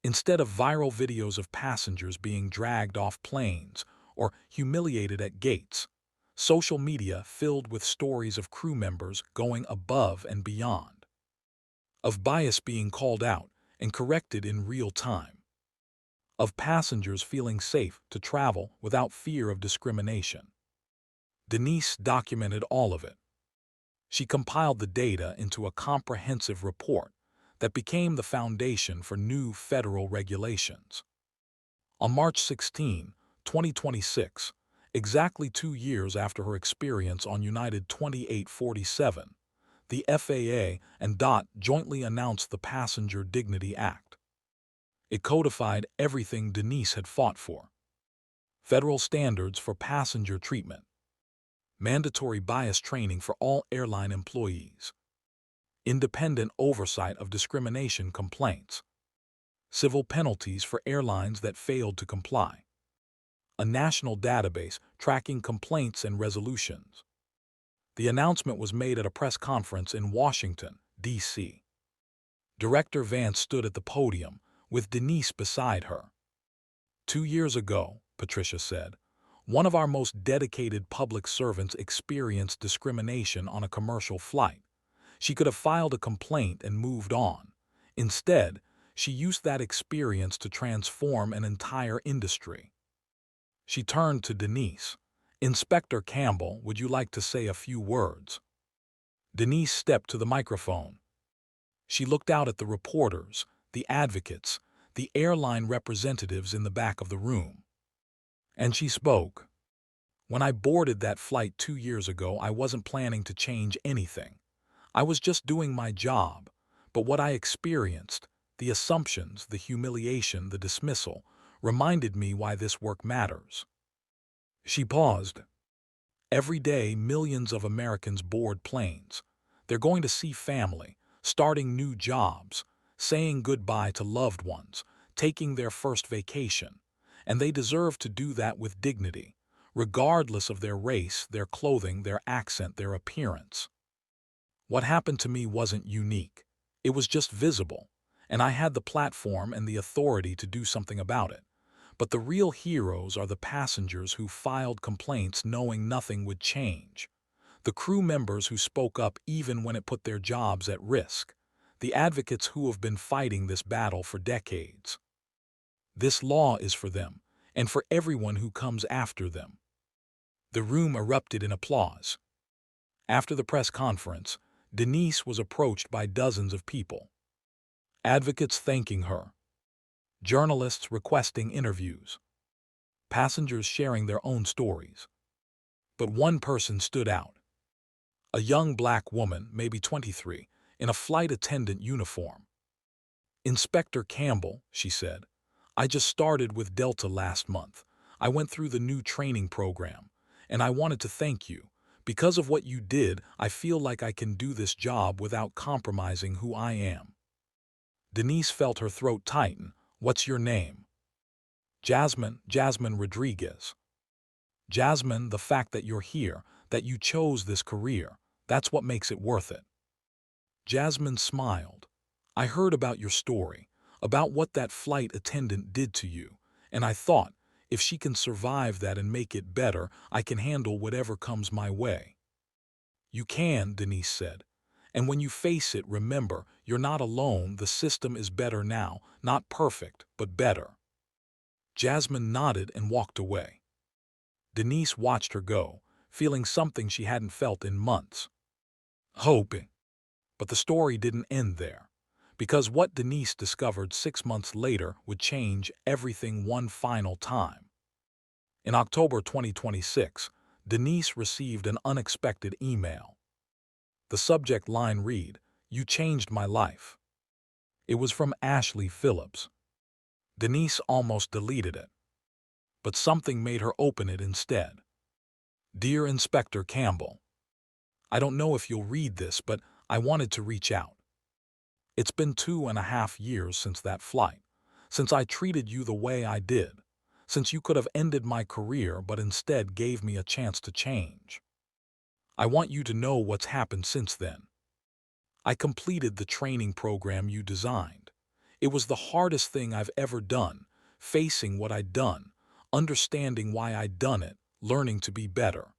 Instead of viral videos of passengers being dragged off planes or humiliated at gates, social media filled with stories of crew members going above and beyond, of bias being called out and corrected in real time, of passengers feeling safe to travel without fear of discrimination. Denise documented all of it. She compiled the data into a comprehensive report that became the foundation for new federal regulations. On March 16, 2026, exactly 2 years after her experience on United 2847, the FAA and DOT jointly announced the Passenger Dignity Act. It codified everything Denise had fought for. Federal standards for passenger treatment, mandatory bias training for all airline employees, independent oversight of discrimination complaints, civil penalties for airlines that failed to comply, a national database tracking complaints and resolutions. The announcement was made at a press conference in Washington, D.C. Director Vance stood at the podium with Denise beside her. 2 years ago, Patricia said, one of our most dedicated public servants experienced discrimination on a commercial flight. She could have filed a complaint and moved on. Instead, she used that experience to transform an entire industry. She turned to Denise. "Inspector Campbell, would you like to say a few words?" Denise stepped to the microphone. She looked out at the reporters, the advocates, the airline representatives in the back of the room. And she spoke. "When I boarded that flight 2 years ago, I wasn't planning to change anything. I was just doing my job, but what I experienced, the assumptions, the humiliation, the dismissal, reminded me why this work matters." She paused. Every day, millions of Americans board planes. They're going to see family, starting new jobs, saying goodbye to loved ones, taking their first vacation, and they deserve to do that with dignity, regardless of their race, their clothing, their accent, their appearance. What happened to me wasn't unique. It was just visible, and I had the platform and the authority to do something about it. But the real heroes are the passengers who filed complaints knowing nothing would change, the crew members who spoke up even when it put their jobs at risk, the advocates who have been fighting this battle for decades. This law is for them, and for everyone who comes after them. The room erupted in applause. After the press conference, Denise was approached by dozens of people. Advocates thanking her, journalists requesting interviews, passengers sharing their own stories. But one person stood out. A young black woman, maybe 23, in a flight attendant uniform. "Inspector Campbell," she said, "I just started with Delta last month. I went through the new training program, and I wanted to thank you. Because of what you did, I feel like I can do this job without compromising who I am." Denise felt her throat tighten. "What's your name?" Jasmine Rodriguez." "Jasmine, the fact that you're here, that you chose this career, that's what makes it worth it." Jasmine smiled. "I heard about your story, about what that flight attendant did to you, and I thought, if she can survive that and make it better, I can handle whatever comes my way." "You can," Denise said. "And when you face it, remember, you're not alone. The system is better now, not perfect, but better." Jasmine nodded and walked away. Denise watched her go, feeling something she hadn't felt in months. Hoping. But the story didn't end there, because what Denise discovered 6 months later would change everything one final time. In October 2026, Denise received an unexpected email. The subject line read, "You changed my life." It was from Ashley Phillips. Denise almost deleted it, but something made her open it instead. "Dear Inspector Campbell, I don't know if you'll read this, but I wanted to reach out. It's been 2.5 years since that flight, since I treated you the way I did, since you could have ended my career but instead gave me a chance to change. I want you to know what's happened since then. I completed the training program you designed. It was the hardest thing I've ever done, facing what I'd done, understanding why I'd done it, learning to be better.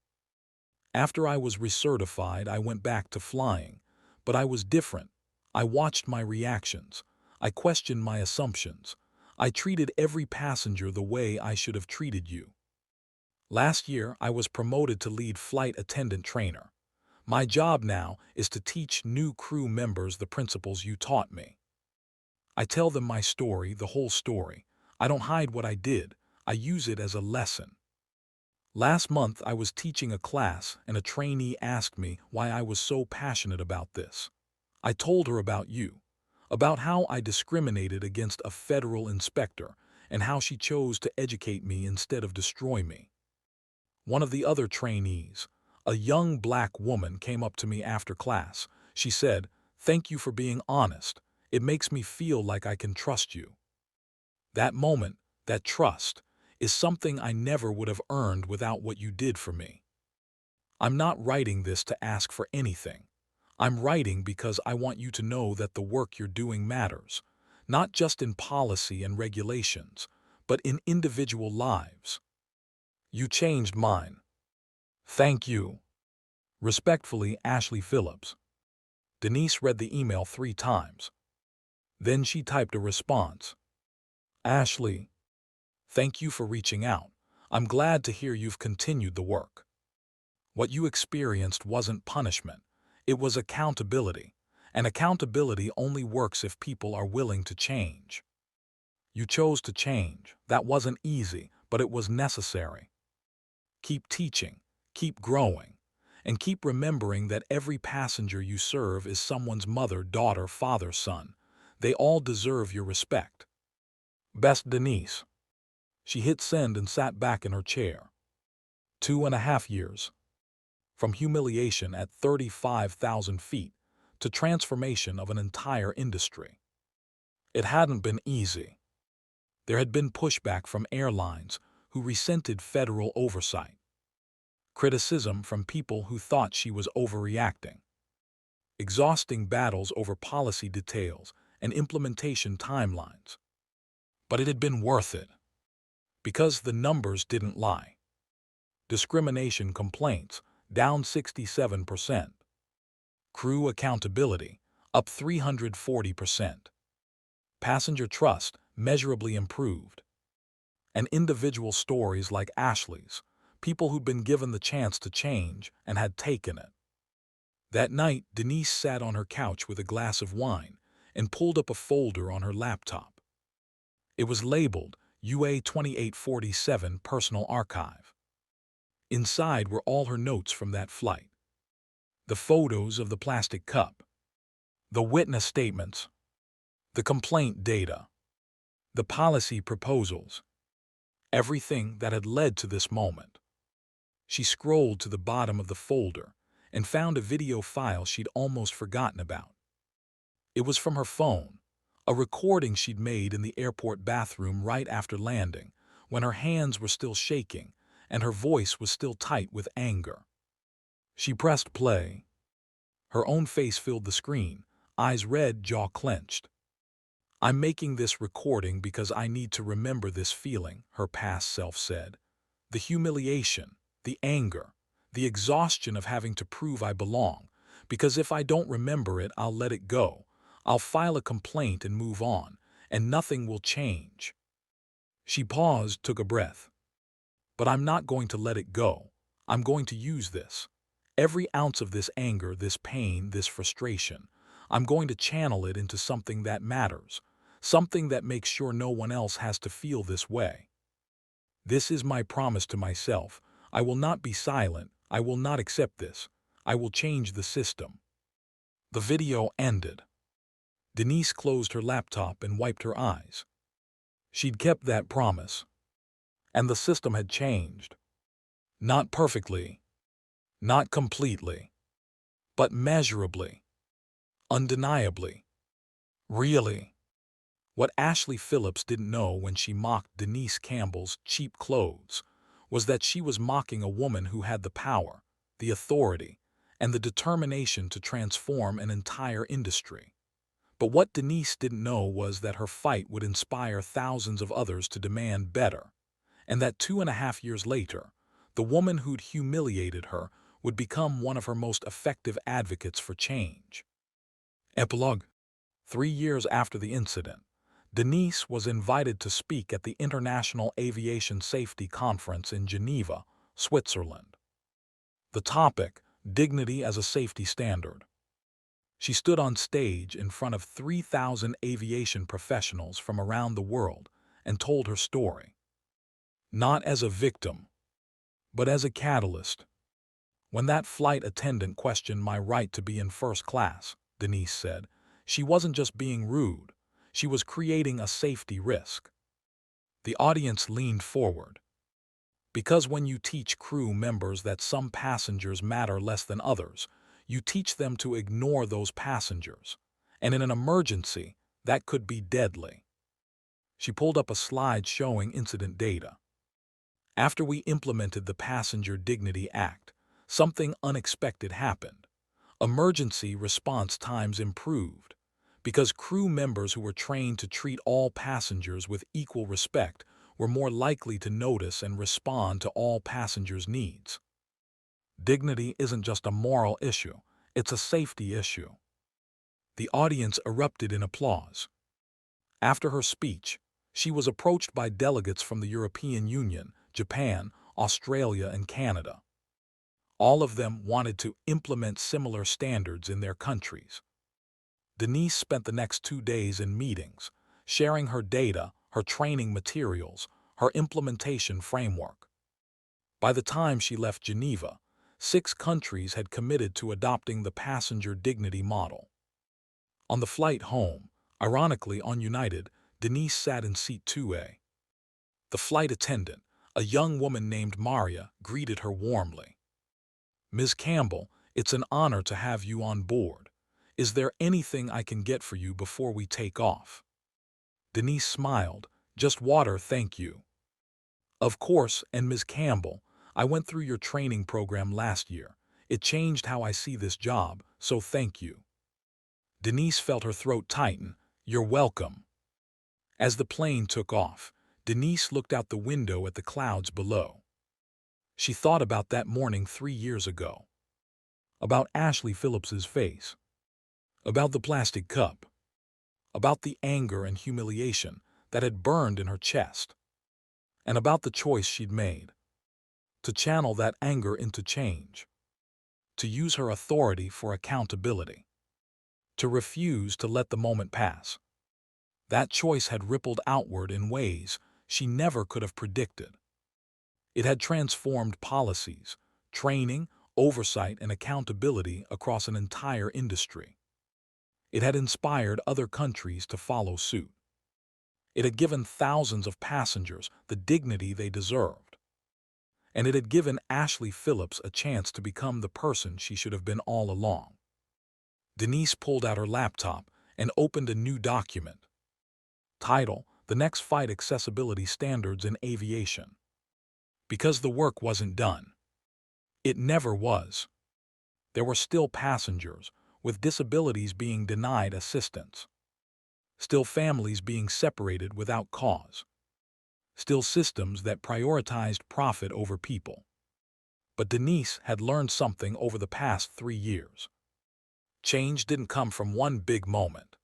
After I was recertified, I went back to flying, but I was different. I watched my reactions. I questioned my assumptions. I treated every passenger the way I should have treated you. Last year, I was promoted to lead flight attendant trainer. My job now is to teach new crew members the principles you taught me. I tell them my story, the whole story. I don't hide what I did. I use it as a lesson. Last month, I was teaching a class and a trainee asked me why I was so passionate about this. I told her about you, about how I discriminated against a federal inspector and how she chose to educate me instead of destroy me. One of the other trainees, a young black woman, came up to me after class. She said, "Thank you for being honest. It makes me feel like I can trust you." That moment, that trust, is something I never would have earned without what you did for me. I'm not writing this to ask for anything. I'm writing because I want you to know that the work you're doing matters, not just in policy and regulations, but in individual lives. You changed mine. Thank you. Respectfully, Ashley Phillips. Denise read the email 3 times. Then she typed a response. Ashley, thank you for reaching out. I'm glad to hear you've continued the work. What you experienced wasn't punishment. It was accountability. And accountability only works if people are willing to change. You chose to change. That wasn't easy, but it was necessary. Keep teaching, keep growing, and keep remembering that every passenger you serve is someone's mother, daughter, father, son. They all deserve your respect. Best, Denise. She hit send and sat back in her chair. 2.5 years. From humiliation at 35,000 feet to transformation of an entire industry. It hadn't been easy. There had been pushback from airlines who resented federal oversight. Criticism from people who thought she was overreacting. Exhausting battles over policy details and implementation timelines. But it had been worth it. Because the numbers didn't lie. Discrimination complaints down 67%. Crew accountability up 340%. Passenger trust measurably improved. And individual stories like Ashley's, people who'd been given the chance to change and had taken it. That night, Denise sat on her couch with a glass of wine and pulled up a folder on her laptop. It was labeled UA 2847 Personal Archive. Inside were all her notes from that flight. The photos of the plastic cup. The witness statements. The complaint data. The policy proposals. Everything that had led to this moment. She scrolled to the bottom of the folder and found a video file she'd almost forgotten about. It was from her phone, a recording she'd made in the airport bathroom right after landing, when her hands were still shaking and her voice was still tight with anger. She pressed play. Her own face filled the screen, eyes red, jaw clenched. "I'm making this recording because I need to remember this feeling," her past self said. "The humiliation, the anger, the exhaustion of having to prove I belong, because if I don't remember it, I'll let it go. I'll file a complaint and move on, and nothing will change." She paused, took a breath. "But I'm not going to let it go. I'm going to use this. Every ounce of this anger, this pain, this frustration, I'm going to channel it into something that matters, something that makes sure no one else has to feel this way. This is my promise to myself. I will not be silent. I will not accept this. I will change the system." The video ended. Denise closed her laptop and wiped her eyes. She'd kept that promise. And the system had changed. Not perfectly. Not completely. But measurably. Undeniably. Really. What Ashley Phillips didn't know when she mocked Denise Campbell's cheap clothes was that she was mocking a woman who had the power, the authority, and the determination to transform an entire industry. But what Denise didn't know was that her fight would inspire thousands of others to demand better, and that 2.5 years later, the woman who'd humiliated her would become one of her most effective advocates for change. Epilogue. 3 years after the incident, Denise was invited to speak at the International Aviation Safety Conference in Geneva, Switzerland. The topic, dignity as a safety standard. She stood on stage in front of 3,000 aviation professionals from around the world and told her story. Not as a victim, but as a catalyst. When that flight attendant questioned my right to be in first class, Denise said, she wasn't just being rude, she was creating a safety risk. The audience leaned forward. Because when you teach crew members that some passengers matter less than others, you teach them to ignore those passengers. And in an emergency, that could be deadly. She pulled up a slide showing incident data. After we implemented the Passenger Dignity Act, something unexpected happened. Emergency response times improved because crew members who were trained to treat all passengers with equal respect were more likely to notice and respond to all passengers' needs. Dignity isn't just a moral issue, it's a safety issue. The audience erupted in applause. After her speech, she was approached by delegates from the European Union, Japan, Australia, and Canada. All of them wanted to implement similar standards in their countries. Denise spent the next 2 days in meetings, sharing her data, her training materials, her implementation framework. By the time she left Geneva, 6 countries had committed to adopting the passenger dignity model. On the flight home, ironically on United, Denise sat in seat 2A. The flight attendant, a young woman named Maria, greeted her warmly. "Ms. Campbell, it's an honor to have you on board. Is there anything I can get for you before we take off?" Denise smiled. "Just water, thank you." "Of course, and Ms. Campbell, I went through your training program last year. It changed how I see this job, so thank you." Denise felt her throat tighten. "You're welcome." As the plane took off, Denise looked out the window at the clouds below. She thought about that morning 3 years ago. About Ashley Phillips's face. About the plastic cup. About the anger and humiliation that had burned in her chest. And about the choice she'd made. To channel that anger into change. To use her authority for accountability. To refuse to let the moment pass. That choice had rippled outward in ways she never could have predicted. It had transformed policies, training, oversight, and accountability across an entire industry. It had inspired other countries to follow suit. It had given thousands of passengers the dignity they deserved. And it had given Ashley Phillips a chance to become the person she should have been all along. Denise pulled out her laptop and opened a new document. Title: The Next Fight: Accessibility Standards in Aviation. Because the work wasn't done. It never was. There were still passengers with disabilities being denied assistance. Still families being separated without cause. Still systems that prioritized profit over people. But Denise had learned something over the past 3 years. Change didn't come from one big moment.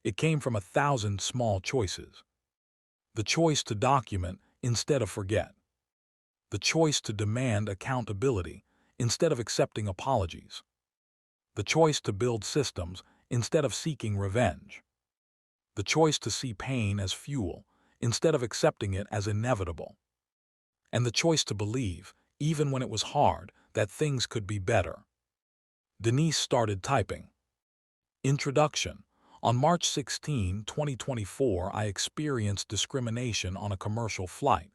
It came from 1,000 small choices. The choice to document instead of forget. The choice to demand accountability instead of accepting apologies. The choice to build systems instead of seeking revenge. The choice to see pain as fuel instead of accepting it as inevitable. And the choice to believe, even when it was hard, that things could be better. Denise started typing. Introduction. On March 16, 2024, I experienced discrimination on a commercial flight.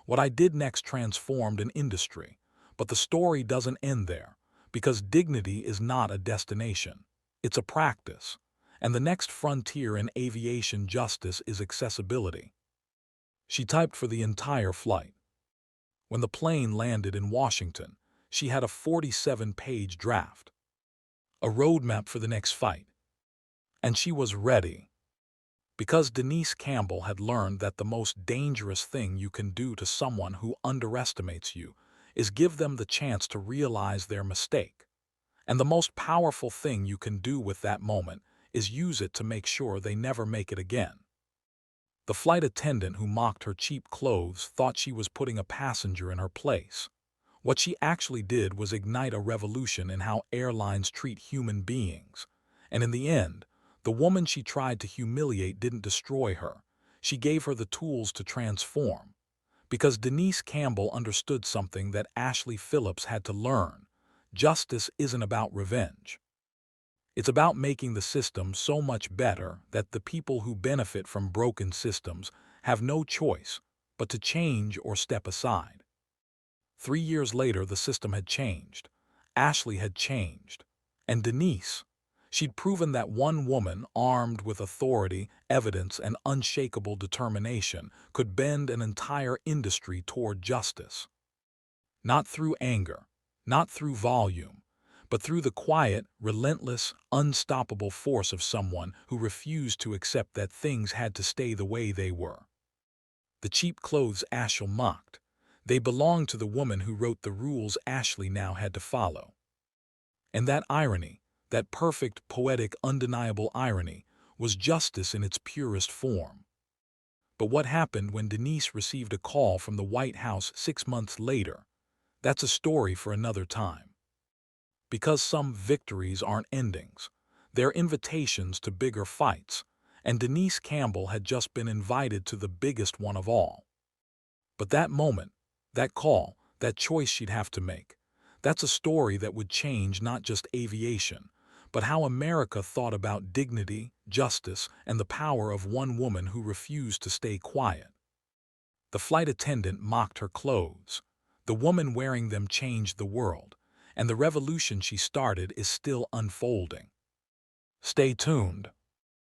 What I did next transformed an industry. But the story doesn't end there, because dignity is not a destination. It's a practice. And the next frontier in aviation justice is accessibility. She typed for the entire flight. When the plane landed in Washington, she had a 47-page draft, a roadmap for the next fight. And she was ready. Because Denise Campbell had learned that the most dangerous thing you can do to someone who underestimates you is give them the chance to realize their mistake. And the most powerful thing you can do with that moment is use it to make sure they never make it again. The flight attendant who mocked her cheap clothes thought she was putting a passenger in her place. What she actually did was ignite a revolution in how airlines treat human beings. And in the end, the woman she tried to humiliate didn't destroy her. She gave her the tools to transform. Because Denise Campbell understood something that Ashley Phillips had to learn. Justice isn't about revenge. It's about making the system so much better that the people who benefit from broken systems have no choice but to change or step aside. 3 years later, the system had changed. Ashley had changed. And Denise, she'd proven that one woman, armed with authority, evidence, and unshakable determination, could bend an entire industry toward justice. Not through anger, not through volume, but through the quiet, relentless, unstoppable force of someone who refused to accept that things had to stay the way they were. The cheap clothes Ashley mocked, they belonged to the woman who wrote the rules Ashley now had to follow. And that irony, that perfect, poetic, undeniable irony, was justice in its purest form. But what happened when Denise received a call from the White House 6 months later? That's a story for another time. Because some victories aren't endings, they're invitations to bigger fights, and Denise Campbell had just been invited to the biggest one of all. But that moment, that call, that choice she'd have to make, that's a story that would change not just aviation, but how America thought about dignity, justice, and the power of one woman who refused to stay quiet. The flight attendant mocked her clothes. The woman wearing them changed the world, and the revolution she started is still unfolding. Stay tuned.